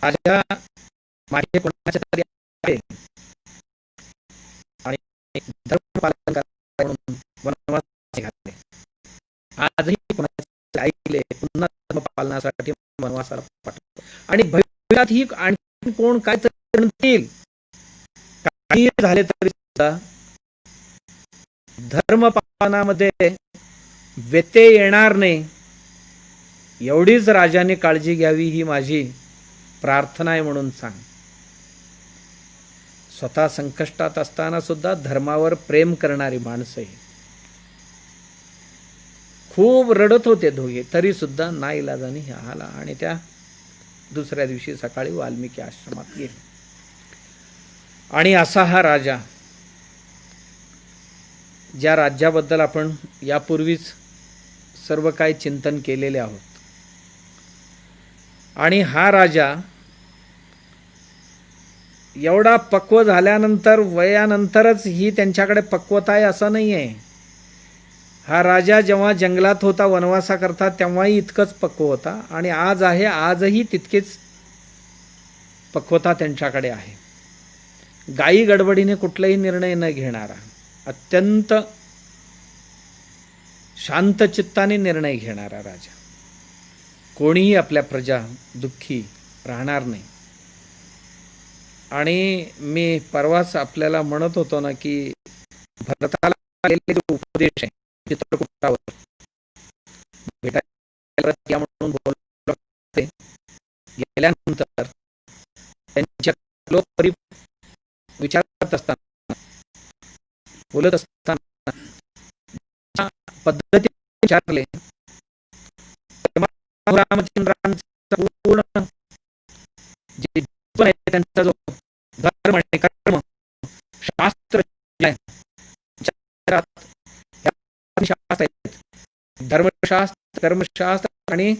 राजा माझे कोणाच्या तरी आहे आणि धर्म पालन म्हणून वनवासात निघाले. आजही कोणाचे ऐकले पुन्हा धर्म पालनासाठी वनवासाला पाठवतो. आणि भविष्यात ही आणखी कोण काय म्हणतील, काही झाले तरी सुद्धा धर्म पालनामध्ये व्यत्यय येणार नाही, एवढीच राजाने काळजी घ्यावी, ही माझी प्रार्थना आहे म्हणून सांग. स्वतः संकष्टात असताना सुद्धा धर्मावर प्रेम करणारी माणसं ही खूप रडत होते दोघे, तरी सुद्धा नाईलाजाने आला आणि त्या दुसऱ्या दिवशी सकाळी वाल्मिकी आश्रमात गेले. आणि असा हा राजा, ज्या राज्याबद्दल आपण यापूर्वीच सर्व काही चिंतन केलेले आहोत. आणि हा राजा एवढा पक्व झाल्यानंतर, वयानंतरच ही त्यांच्याकडे पक्वता आहे असं नाही आहे. हा राजा जेव्हा जंगलात होता वनवासाकरता तेव्हाही इतकंच पक्व होता, आणि आज आहे, आजही तितकेच पक्वता त्यांच्याकडे आहे. गाई गडबडीने कुठलाही निर्णय न घेणारा, अत्यंत शांत चित्ताने निर्णय घेणारा राजा. कोणीही आपल्या प्रजा दुःखी राहणार नाही. आणि मी परवाच आपल्याला म्हणत होतो ना की भरताला गेलेले उपदेश आहे चित्रकूटावर भेटायला म्हणून बोलते, गेल्यानंतर त्यांच्या लोक विचारत असताना, बोलत असताना पद्धती विचारले, रामचंद्रांचा पूर्ण जे जीवन आहे त्यांचा जो धर्म आणि कर्म शास्त्र धर्मशास्त्र, कर्मशास्त्र आणि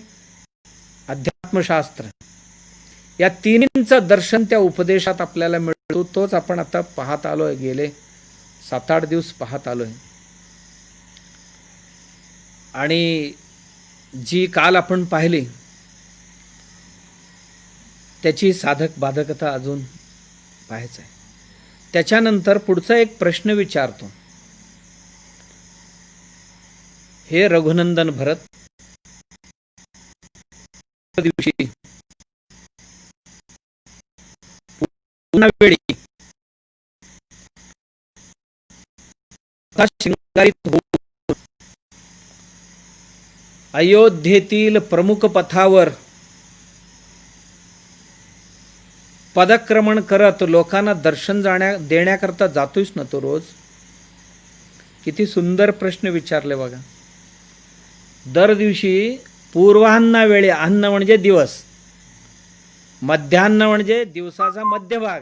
अध्यात्मशास्त्र, या तिन्हींचं दर्शन त्या उपदेशात आपल्याला मिळतो. तोच आपण आता पाहत आलोय, गेले 7-8 दिवस पाहत आलोय. आणि जी काल आपण पाहिली त्याची साधक बाधकता अजून पाहायचं आहे. त्याच्यानंतर पुढचा एक प्रश्न विचारतो. हे रघुनंदन भरत, दिवशी पुन्हा वेळी शृंगारित होऊन अयोध्येतील प्रमुख पथावर पदक्रमण करत लोकांना दर्शन देण्याकरता जातोयस ना तो रोज. किती सुंदर प्रश्न विचारले बघा. दर दिवशी पूर्वाह्न वेळी, अन्न म्हणजे दिवस, मध्याह्न म्हणजे दिवसाचा मध्यभाग,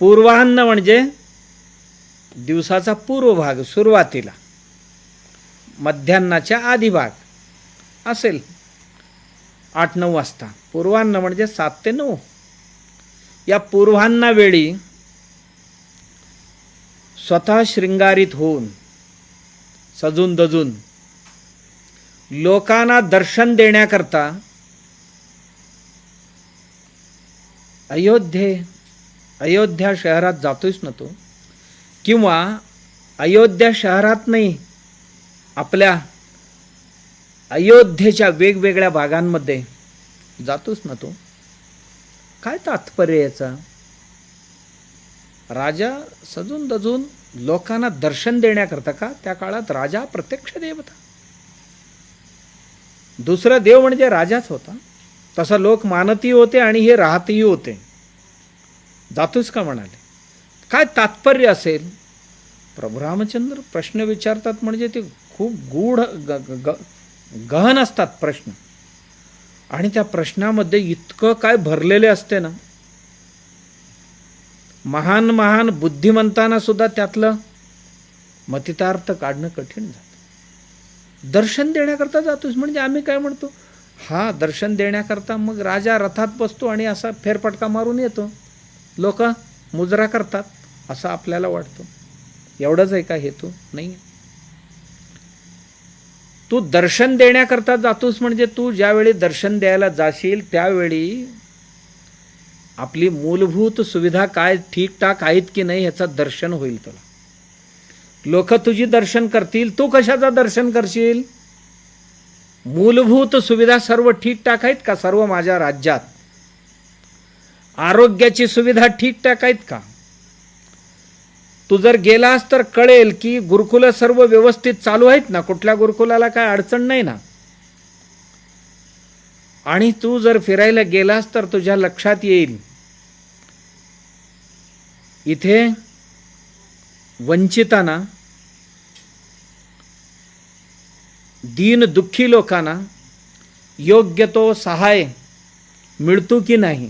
पूर्वाह्न म्हणजे दिवसाचा पूर्व भाग सुरुवातीला, मध्यान्नाच्या आधी भाग असेल 8-9 वाजता. पूर्वाह्न म्हणजे 7 ते 9. या पूर्वाह्न वेळी स्वतः शृंगारित होऊन सजून दजून लोकांना दर्शन देण्याकरता अयोध्या शहरात जातोयस ना तो, किंवा अयोध्या शहरात नाही आपल्या अयोध्येच्या वेगवेगळ्या भागांमध्ये जातोस ना तू, काय तात्पर्य याचा? राजा सजून दजून लोकांना दर्शन देण्याकरता का? त्या काळात राजा प्रत्यक्ष देव होता. दुसरा देव म्हणजे राजाच होता. तसा लोक मानतही होते आणि हे राहतही होते. जातोस का म्हणाले. काय तात्पर्य असेल? प्रभू रामचंद्र प्रश्न विचारतात म्हणजे ते खूप गूढ गहन असतात प्रश्न, आणि त्या प्रश्नामध्ये इतकं काय भरलेले असते ना, महान महान बुद्धिमंतांना सुद्धा त्यातलं मतितार्थ काढणं कठीण जातं. दर्शन देण्याकरता जातोस म्हणजे आम्ही काय म्हणतो, हा दर्शन देण्याकरता मग राजा रथात बसतो आणि असा फेरफटका मारून येतो, लोक मुजरा करतात असं आपल्याला वाटतं. एवढंच आहे का हेतू? नाही. तू दर्शन देण्याकरता जातोस म्हणजे तू ज्यावेळी दर्शन द्यायला जाशील त्यावेळी आपली मूलभूत सुविधा काय ठीकठाक आहेत की नाही ह्याचं दर्शन होईल तुला. लोक तुझी दर्शन करतील, तू कशाचं दर्शन करशील? मूलभूत सुविधा सर्व ठीकठाक आहेत का सर्व माझ्या राज्यात? आरोग्याची सुविधा ठीकठाक आहेत का? तू जर गेलास तर कळेल की गुरुकुल सर्व व्यवस्थित चालू आहेत ना, कुठल्या गुरुकुलाला काय अडचण नाही ना. आणि तू जर फिरायला गेलास तर तुझ्या लक्षात येईल इथे वंचितांना, दीन दुःखी लोकांना योग्य तो सहाय मिळतो की नाही,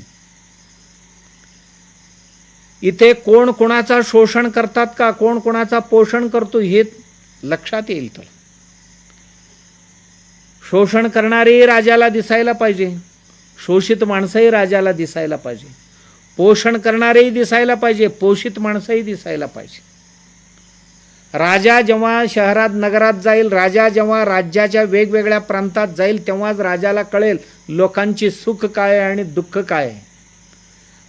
इथे कोण कोणाचा शोषण करतात का, कोण कोणाचा पोषण करतो हे लक्षात येईल तुला. शोषण करणारेही राजाला दिसायला पाहिजे, शोषित माणसंही राजाला दिसायला पाहिजे, पोषण करणारेही दिसायला पाहिजे, पोषित माणसंही दिसायला पाहिजे. राजा जेव्हा शहरात नगरात जाईल, राजा जेव्हा राज्याच्या वेगवेगळ्या प्रांतात जाईल, तेव्हाच राजाला कळेल लोकांची सुख काय आहे आणि दुःख काय आहे.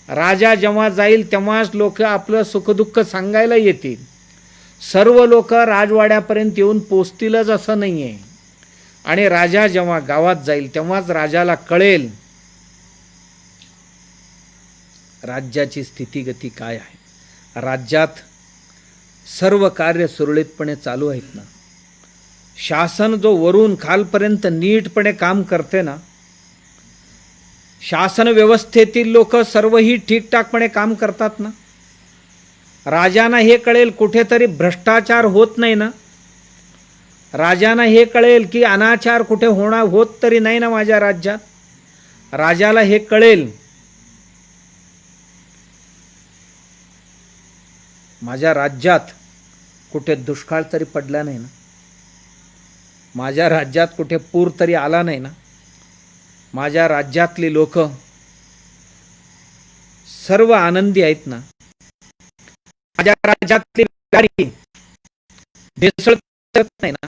राजा जेव्हा जाईल तेव्हाच लोक आपलं सुखदुःख सांगायला येतील. सर्व लोक राजवाड्यापर्यंत येऊन पोचतीलच असं नाही आहे. आणि राजा जेव्हा गावात जाईल तेव्हाच राजाला कळेल राज्याची स्थितीगती काय आहे. राज्यात सर्व कार्य सुरळीतपणे चालू आहेत ना, शासन जो वरून खालपर्यंत नीटपणे काम करते ना, शासन व्यवस्थेतील लोक सर्वही ठीकठाकपणे काम करतात ना, राजांना हे कळेल कुठेतरी भ्रष्टाचार होत नाही ना, राजांना हे कळेल की अनाचार कुठे होत तरी नाही ना माझ्या राज्यात, राजाला हे कळेल माझ्या राज्यात कुठे दुष्काळ तरी पडला नाही ना, माझ्या राज्यात कुठे पूर तरी आला नाही ना, माझ्या राज्यातली लोक सर्व आनंदी आहेत ना, माझ्या राज्यातली गाडी भेसळ करत नाही ना,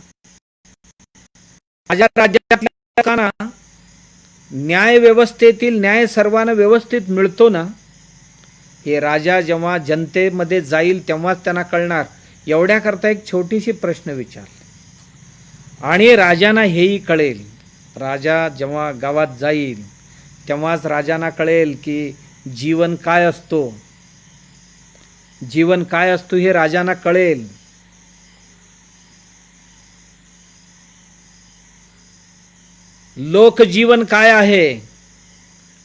माझ्या राज्यातल्या लोकांना न्याय व्यवस्थेतील न्याय सर्वांना व्यवस्थित मिळतो ना, हे राजा जेव्हा जनतेमध्ये जाईल तेव्हाच त्यांना कळणार. एवढ्याकरता एक छोटीशी प्रश्न विचारले आणि राजांना हेही कळेल. राजा जेव्हा गावात जाईल तेव्हाच राजांना कळेल की जीवन काय असतो, जीवन काय असतो हे राजांना कळेल. लोकजीवन काय आहे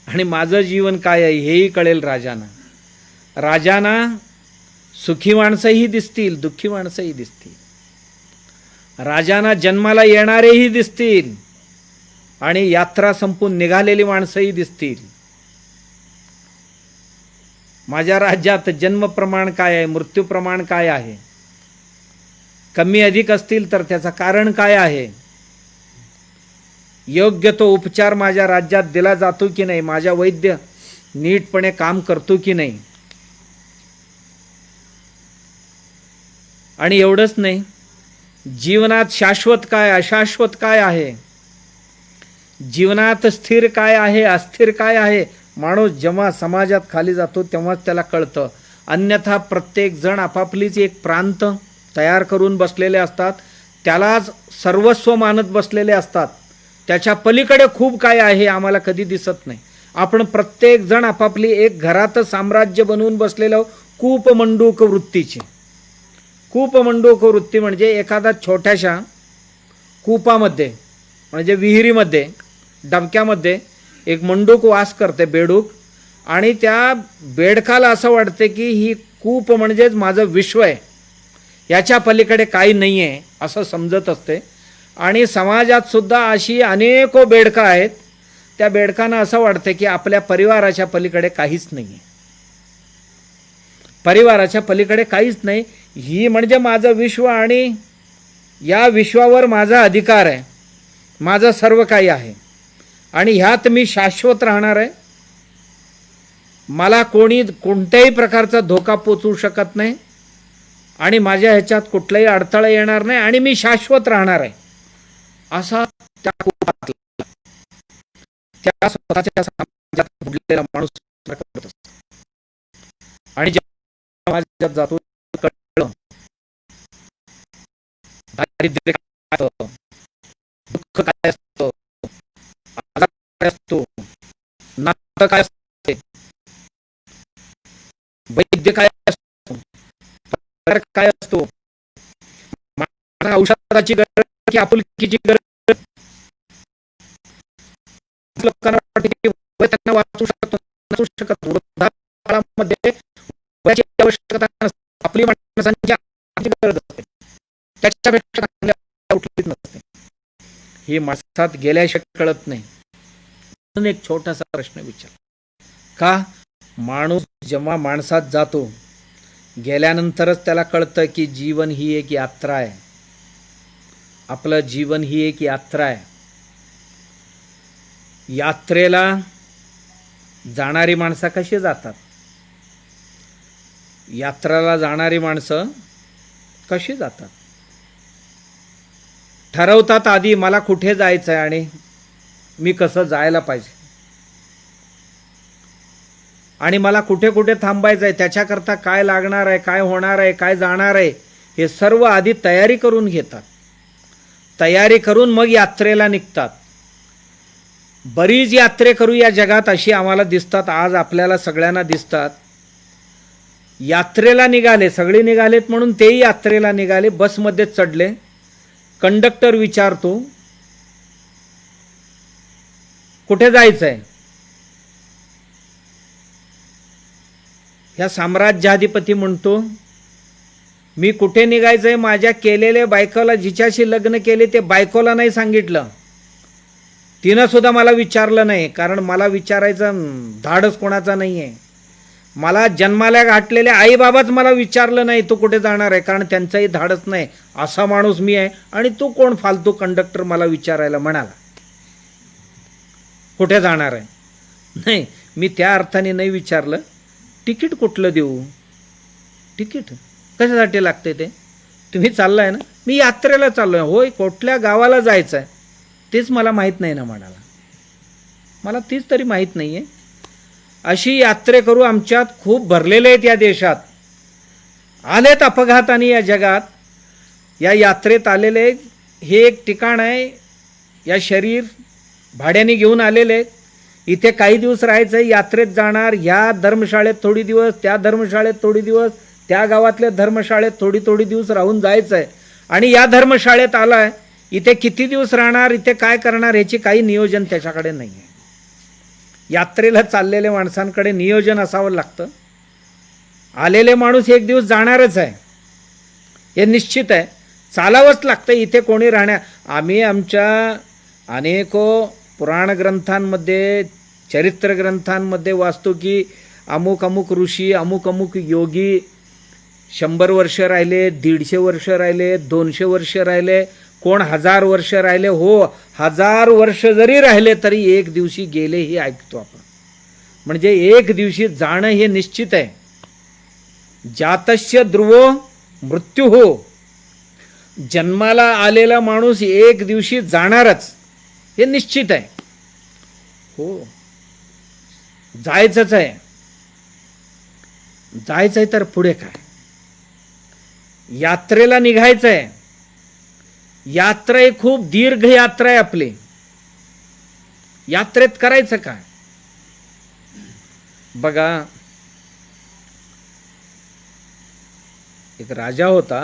आणि माझं जीवन काय आहे हेही कळेल राजांना. राजांना सुखी माणसंही दिसतील, दुःखी माणसंही दिसतील, राजांना जन्माला येणारेही दिसतील आणि यात्रा संपून निघालेली माणसंही दिसतील. माझ्या राज्यात जन्म प्रमाण काय आहे, मृत्यू प्रमाण काय आहे, कमी अधिक असतील तर त्याचं कारण काय आहे, योग्य तो उपचार माझ्या राज्यात दिला जातो की नाही, माझा वैद्य नीटपणे काम करतो की नाही. आणि एवढंच नाही, जीवनात शाश्वत काय अशाश्वत काय आहे, जीवनात स्थिर काय आहे अस्थिर काय आहे, माणूस जेव्हा समाजात खाली जातो तेव्हाच त्याला कळतं. अन्यथा प्रत्येक जण आपापलीच एक प्रांत तयार करून बसलेले असतात, त्याला सर्वस्व मानत बसलेले असतात. त्याच्या पलीकडे खूप काय आहे आम्हाला कधी दिसत नाही. आपण प्रत्येक जण आपापली एक घरात साम्राज्य बनवून बसलेलं कूपमंडूक वृत्तीची. कूपमंडूक वृत्ती म्हणजे एखादा छोट्याशा कूपामध्ये म्हणजे विहिरीमध्ये डबक्यामध्ये एक मंडूक वास करते, बेडूक, आणि त्या बेडकाला असं वाटते की ही कूप म्हणजेच माझं विश्व आहे, याच्या पलीकडे काही नाही आहे असं समजत असते. आणि समाजात सुद्धा अशी अनेको बेडकं आहेत. त्या बेडकांना असं वाटतं की आपल्या परिवाराच्या पलीकडे काहीच नाही आहे, परिवाराच्या पलीकडे काहीच नाही, ही म्हणजे माझं विश्व आणि या विश्वावर माझा अधिकार आहे, माझं सर्व काही आहे आणि ह्यात मी शाश्वत राहणार आहे. मला कोणी कोणत्याही प्रकारचा धोका पोचवू शकत नाही आणि माझ्या ह्याच्यात कुठलाही अडथळा येणार नाही आणि मी शाश्वत राहणार आहे असा त्या कूपातला, त्या स्वतःच्या समाजात बुडलेला माणूस करत असतो. आणि जेव्हा समाजात जातो कळलं दारिद्र्य काय असतं, दुःख काय असतं, आजार काय असतो, नातं काय असते, वैद्य काय असतो, काय असतो, औषधाची गरज की आपुलकीची गरज, लोकांना वाटते की त्यांना वाचू शकतो, नसू शकत, वृद्धाकाळामध्ये वयाची आवश्यकता नसते, आपली माणसांची गरज असते, त्याच्यापेक्षा चांगल्या उठलीच नसते. ही माणसात गेल्याशिवाय कळत नाही. म्हणून एक छोटासा प्रश्न विचार, का माणूस जेव्हा माणसात जातो गेल्यानंतरच त्याला कळतं की जीवन ही एक यात्रा आहे, आपलं जीवन ही एक यात्रा आहे. यात्रेला जाणारी माणसं कशी जातात, यात्रेला जाणारी माणसं कशी जातात, ठरवतात आधी मला कुठे जायचं आहे आणि मी कसं जायला पाहिजे आणि मला कुठे कुठे थांबायचं आहे, त्याच्याकरता काय लागणार आहे, काय होणार आहे, काय जाणार आहे, हे सर्व आधी तयारी करून घेतात. तयारी करून मग यात्रेला निघतात. बरीच यात्रेकरू या जगात अशी आम्हाला दिसतात, आज आपल्याला सगळ्यांना दिसतात. यात्रेला निघाले, सगळे निघालेत म्हणून तेही यात्रेला निघाले, बसमध्ये चढले, कंडक्टर विचारतो कुठे जायचंय, ह्या साम्राज्याधिपती म्हणतो मी कुठे निघायचंय, माझ्या केलेल्या बायकोला, जिच्याशी लग्न केले ते बायकोला नाही सांगितलं, तिनं सुद्धा मला विचारलं नाही, कारण मला विचारायचं धाडस कोणाचा नाही आहे. मला जन्माला घातलेले आई बाबाच मला विचारलं नाही तू कुठे जाणार आहे, कारण त्यांचंही धाडस नाही, असा माणूस मी आहे. आणि तू कोण फालतू कंडक्टर मला विचारायला म्हणाला कुठे जाणार आहे. नाही, मी त्या अर्थाने नाही विचारलं, तिकीट कुठलं देऊ, तिकीट कशासाठी लागते ते, तुम्ही चाललाय ना, मी यात्रेला चाललोय. होय, कुठल्या गावाला जायचं आहे तेच मला माहीत नाही ना म्हणाला, मला तीच तरी माहीत नाही आहे. अशी यात्रेकरू आमच्यात खूप भरलेले आहेत या देशात, आलेत अपघाताने या जगात. या यात्रेत आलेले हे एक ठिकाण आहे, या शरीर भाड्याने घेऊन आलेले, इथे काही दिवस राहायचं आहे, यात्रेत जाणार, ह्या धर्मशाळेत थोडी दिवस, त्या धर्मशाळेत थोडी दिवस, त्या गावातल्या धर्मशाळेत थोडी दिवस राहून जायचं आहे. आणि या धर्मशाळेत आलाय, इथे किती दिवस राहणार, इथे काय करणार, ह्याची काही नियोजन त्याच्याकडे नाही आहे. यात्रेला चाललेल्या माणसांकडे नियोजन असावं लागतं. आलेले माणूस एक दिवस जाणारच आहे, हे निश्चित आहे, चालावंच लागतं. इथे कोणी राहण्या, आम्ही आमच्या अनेको पुराण ग्रंथांमध्ये, चरित्र ग्रंथांमध्ये वाचतो की अमुक अमुक ऋषी, अमुक अमुक योगी 100 वर्ष राहिले, 150 वर्ष राहिले, 200 वर्ष राहिले, कोण 1000 वर्ष राहिले. हो, 1000 वर्ष जरी राहिले तरी एक दिवशी गेले हे ऐकतो आपण. म्हणजे एक दिवशी जाणं हे निश्चित आहे. जातस्य ध्रुवो मृत्यू हो, जन्माला आलेला माणूस एक दिवशी जाणारच हे निश्चित आहे. हो, जायचंच आहे, जायचंय तर पुढे काय, यात्रेला निघायचंय. यात्रा आहे, खूप दीर्घ यात्रा आहे आपली. यात्रेत करायचं काय? बघा, एक राजा होता.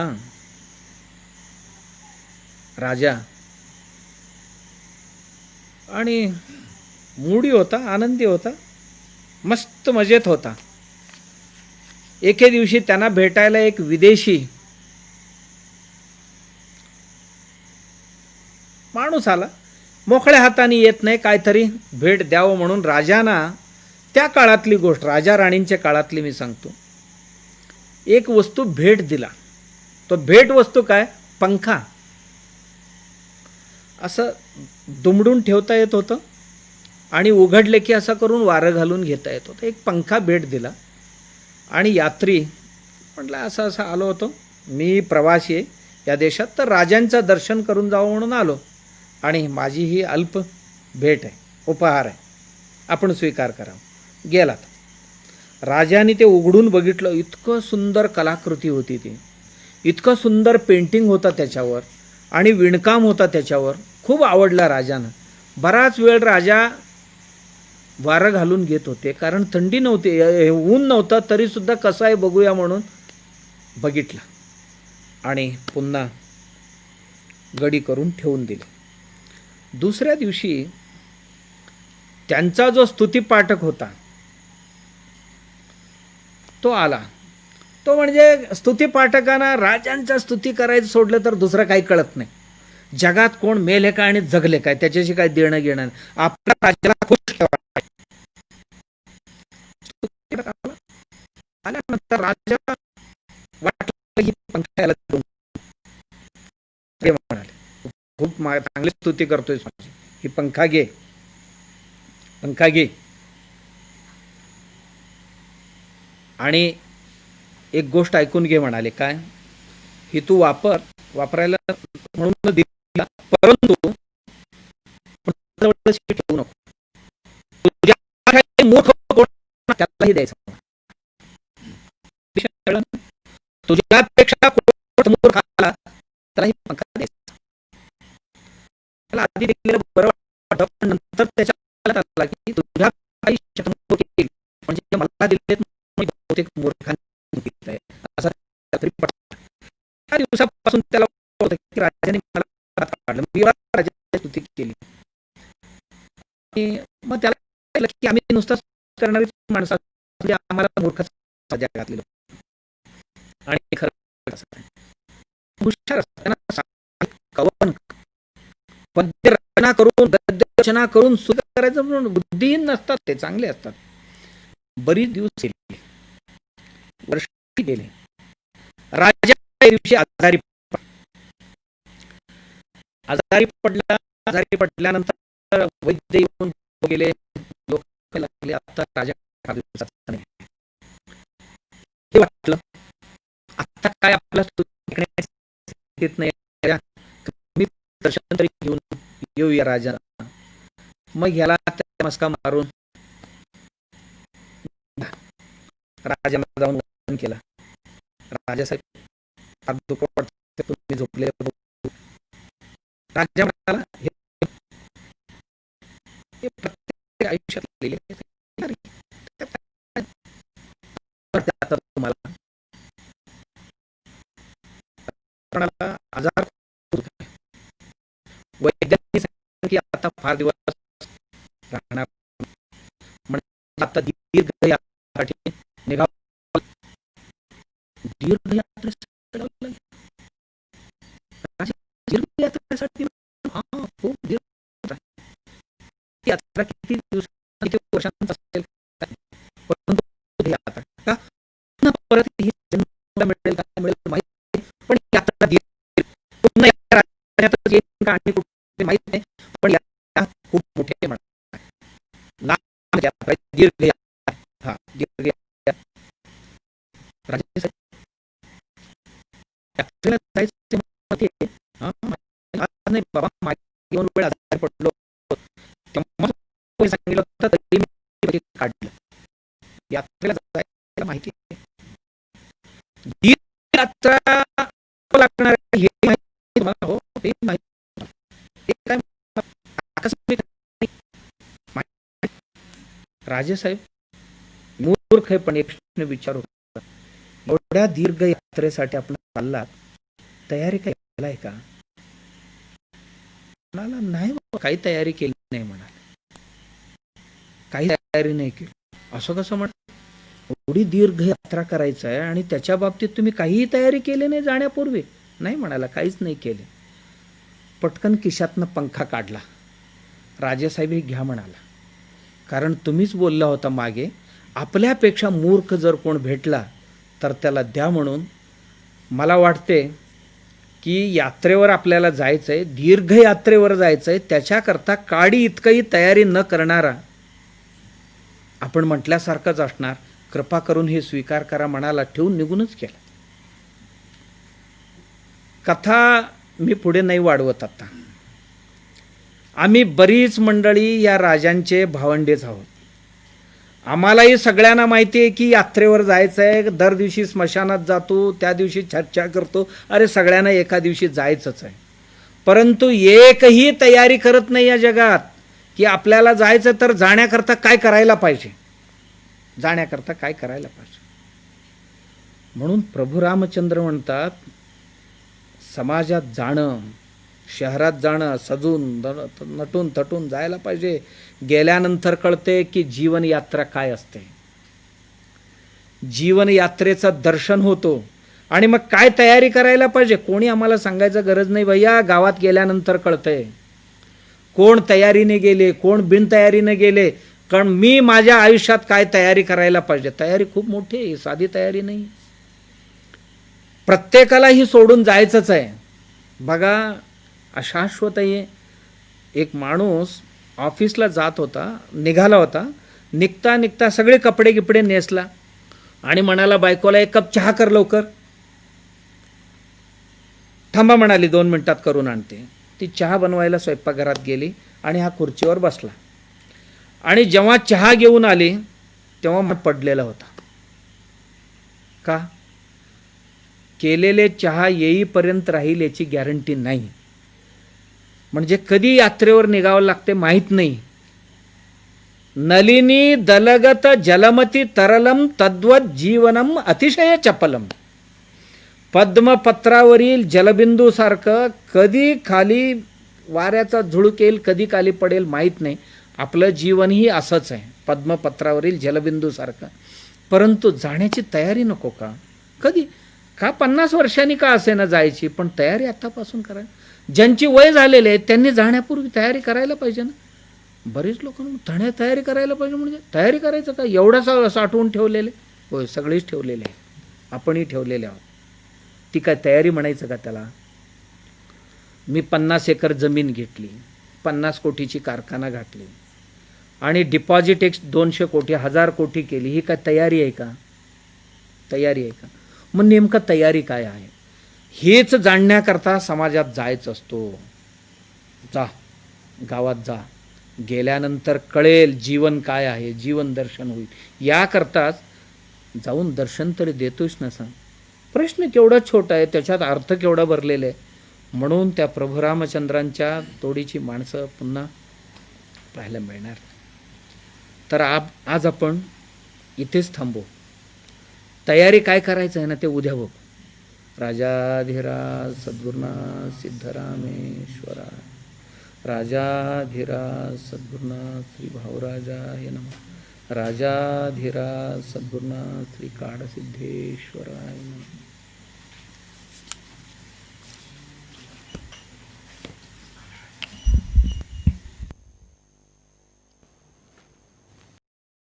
राजा आणि मूडी होता, आनंदी होता, मस्त मजेत होता. एके दिवशी त्यांना भेटायला एक विदेशी माणूस आला. मोकळ्या हाताने येत नाही, काहीतरी भेट द्यावं म्हणून राजांना, त्या काळातली गोष्ट, राजा राणींच्या काळातली मी सांगतो, एक वस्तू भेट दिला. तो भेट वस्तू काय? पंखा. असं दुमडून ठेवता येत होतं आणि उघडले की असं करून वारं घालून घेता येत होतं. एक पंखा भेट दिला. आणि यात्री म्हटलं, असं असं आलो होतो, मी प्रवासी आहे या देशात, तर राजांचं दर्शन करून जावं म्हणून आलो आणि माझी ही अल्प भेट आहे, उपहार आहे, आपण स्वीकार करावा. गेलात. राजाने ते उघडून बघितलं. इतकं सुंदर कलाकृती होती ती, इतकं सुंदर पेंटिंग होता त्याच्यावर आणि विणकाम होता त्याच्यावर. खूप आवडला राजानं. बराच वेळ राजा वारं घालून घेत होते, कारण थंडी नव्हती, ऊन नव्हतं, तरीसुद्धा कसं आहे बघूया म्हणून बघितलं आणि पुन्हा गडी करून ठेवून दिले. दुसऱ्या दिवशी त्यांचा जो स्तुतीपाठक होता तो आला. तो म्हणजे स्तुतीपाठकांना राजांचा स्तुती करायचं सोडलं तर दुसरं काही कळत नाही. जगात कोण मेले काय आणि जगले काय त्याच्याशी काय देणं घेणं नाही. आपल्या राजाला खुश ठेवा. आल्यानंतर राजा वाटलं की पंखाला म्हणाले, खूप चांगली स्तुती करतोय माझी, ही पंखा घे, पंखा घे. आणि एक गोष्ट ऐकून घे म्हणाले. काय? ही तू वापरायला म्हणून दिला, परंतु ठेवू नको. तुझ्या मूर्ख कोण त्यालाही द्यायचं. तुझ्यापेक्षा मूर्ख आला त्यालाही पंखा द्यायचा. त्याला आधी देखील बरं वाटतं, पण नंतर त्याच्या आला की तुझ्या काही शतमूर्ख येईल म्हणजे मला दिले बहुतेक मूर्खांनी असा तरी पडला. त्या दिवसापासून त्याला होतं की राजाने मला काढलं, मी राजाची स्तुती केली. आणि मग त्याला की आम्ही नुसताच करणारी माणसं, आम्हाला मूर्ख जगातले लोक. आणि खरं हुशार असताना कवन पद्य रचना करून, गद्य रचना करून सुद्धा करायचं म्हणून बुद्धिहीन नसतात, ते चांगले असतात. बरीच दिवस गेले, वर्ष गेले. राजा दिवशी आजारी पडल्यानंतर वैद्य येऊन गेले. लोक लागले, आता राजा हे वाटलं आता काय आपला देत नाही, मी दर्शन तरी घेऊन येऊया राजा. मग ह्याला मस्का मारून राजाला जाऊन वंदन केलं. राजासाहेब तुम्ही झोपले. राजा म्हणाला, हे प्रत्येक आयुष्यात तुम्हाला आजार वैद्यांनी सांगितलं की आता फार दिवस राहणार, म्हणजे आता दीर्घ यात्रेसाठी निघावं. दीर्घ यात्रेसाठी खूप दीर्घ यात्रा किती दिवस किती वर्षांचा असेल, परंतु यात्रा का परत ही जन्म मिळेल का मिळेल माहिती, पण यात्रा पूर्ण आणि कुठे माहित नाही, पण यात्रा खूप मोठे म्हणतात. लांब यात्रा, दीर्घ यात्रा. हा, दीर्घ यात्रेला जायचं नाही बाबा, माझी घेऊन वेळ आजारी पडलो तेव्हा सांगितलं होतं तरी मी काढलं. यात्रेला जायला माहिती यात्रा लागणार हे माहिती तुम्हाला? हो, ते माहिती. राजेसाहेब मूर्ख आहे, पण एक प्रश्न विचारू, एवढ्या दीर्घ यात्रेसाठी आपण चाललात, तयारी काही केलाय का? म्हणाला नाही बाबा, काही तयारी केली नाही. म्हणाले काही तयारी नाही केली. असं कसं म्हण, एवढी दीर्घ यात्रा करायचं आहे आणि त्याच्या बाबतीत तुम्ही काहीही तयारी केली नाही जाण्यापूर्वी? नाही म्हणाला, काहीच नाही केले. पटकन खिशातनं पंखा काढला. राजेसाहेब हे घ्या म्हणाला, कारण तुम्हीच बोलला होता मागे, आपल्यापेक्षा मूर्ख जर कोण भेटला तर त्याला द्या म्हणून. मला वाटते की यात्रेवर आपल्याला जायचं आहे, दीर्घ यात्रेवर जायचं आहे, त्याच्याकरता काडी इतकंही तयारी न करणारा आपण म्हटल्यासारखंच असणार. कृपा करून हे स्वीकार करा म्हणाला, ठेवून निघूनच गेला. कथा मी पुढे नाही वाढवत आता. आम्ही बरीच मंडळी या राजांचे भावंडेच आहोत. आम्हालाही सगळ्यांना माहिती आहे की यात्रेवर जायचं आहे, दर दिवशी स्मशानात जातो, त्या दिवशी चर्चा करतो, अरे सगळ्यांना एका दिवशी जायचंच आहे. परंतु एकही तयारी करत नाही या जगात की आपल्याला जायचं तर जाण्याकरता काय करायला पाहिजे, जाण्याकरता काय करायला पाहिजे. म्हणून प्रभू रामचंद्र म्हणतात, समाजात जाणं, शहरात जाणं, सजून नटून थटून जायला पाहिजे. गेल्यानंतर कळते की जीवन यात्रा काय असते. जीवन यात्रेचं दर्शन होतो. आणि मग काय तयारी करायला पाहिजे कोणी आम्हाला सांगायचं गरज नाही भैया, गावात गेल्यानंतर कळतंय कोण तयारीने गेले, कोण बिनतयारीने गेले. कारण मी माझ्या आयुष्यात काय तयारी करायला पाहिजे. तयारी खूप मोठी आहे, साधी तयारी नाही. प्रत्येकाला ही सोडून जायचंच आहे. बघा, अशाश्वत आहे. एक माणूस ऑफिसला जात होता, निघाला होता, निघता निघता सगळे कपडे गिपडे नेसला आणि म्हणाला बायकोला, एक कप चहा कर लवकर. थांबा म्हणाली, 2 मिनिटात करून आणते. ती चहा बनवायला स्वयंपाकघरात गेली आणि हा खुर्चीवर बसला. आणि जेव्हा चहा घेऊन आली तेव्हा पडलेला होता. का? केलेले चहा येईपर्यंत राहील याची गॅरंटी नाही. म्हणजे कधी यात्रेवर निघावं लागते माहीत नाही. नलिनी दलगत जलमती तरलम तद्वत जीवनम अतिशय चपलम. पद्मपत्रावरील जलबिंदू सारखं कधी खाली वाऱ्याचा झुळूक येईल, कधी खाली पडेल माहीत नाही. आपलं जीवनही असंच आहे, पद्मपत्रावरील जलबिंदू सारखं. परंतु जाण्याची तयारी नको का? कधी का 50 वर्षांनी का असे ना जायची, पण तयारी आतापासून करा. ज्यांची वय झालेले आहे त्यांनी जाण्यापूर्वी तयारी करायला पाहिजे ना. बरेच लोकांना तयारी करायला पाहिजे म्हणजे तयारी करायचं का? एवढं साठवून ठेवलेले? होय, सगळेच ठेवलेले आहे, आपणही ठेवलेले आहोत. ती काय तयारी म्हणायचं का त्याला? मी 50 एकर जमीन घेतली, 50 कोटीची कारखाना घातली आणि डिपॉझिट 200 कोटी 1000 कोटी केली, ही काय तयारी आहे का? तयारी आहे का? मग नेमकं तयारी काय आहे हेच जाणण्याकरता समाजात जायचं असतो. जा, गावात जा, गेल्यानंतर कळेल जीवन काय आहे, जीवन दर्शन होईल. याकरताच जाऊन दर्शन तरी देतोच ना. सांग, प्रश्न केवढा छोटा आहे, त्याच्यात अर्थ केवढा भरलेला आहे. म्हणून त्या प्रभू रामचंद्रांच्या तोडीची माणसं पुन्हा पाहायला मिळणार. तर आज आपण इथेच थांबू. तयारी काय करायचं आहे ना ते उद्या बघू. राजाधिराज सद्गुरुनाथ सिद्धरामेश्वरा, राजाधिराज सद्गुरुनाथ श्री भाऊराजाय नमः, राजाधिराज सद्गुरुनाथ श्री काडसिद्धेश्वराय नमः.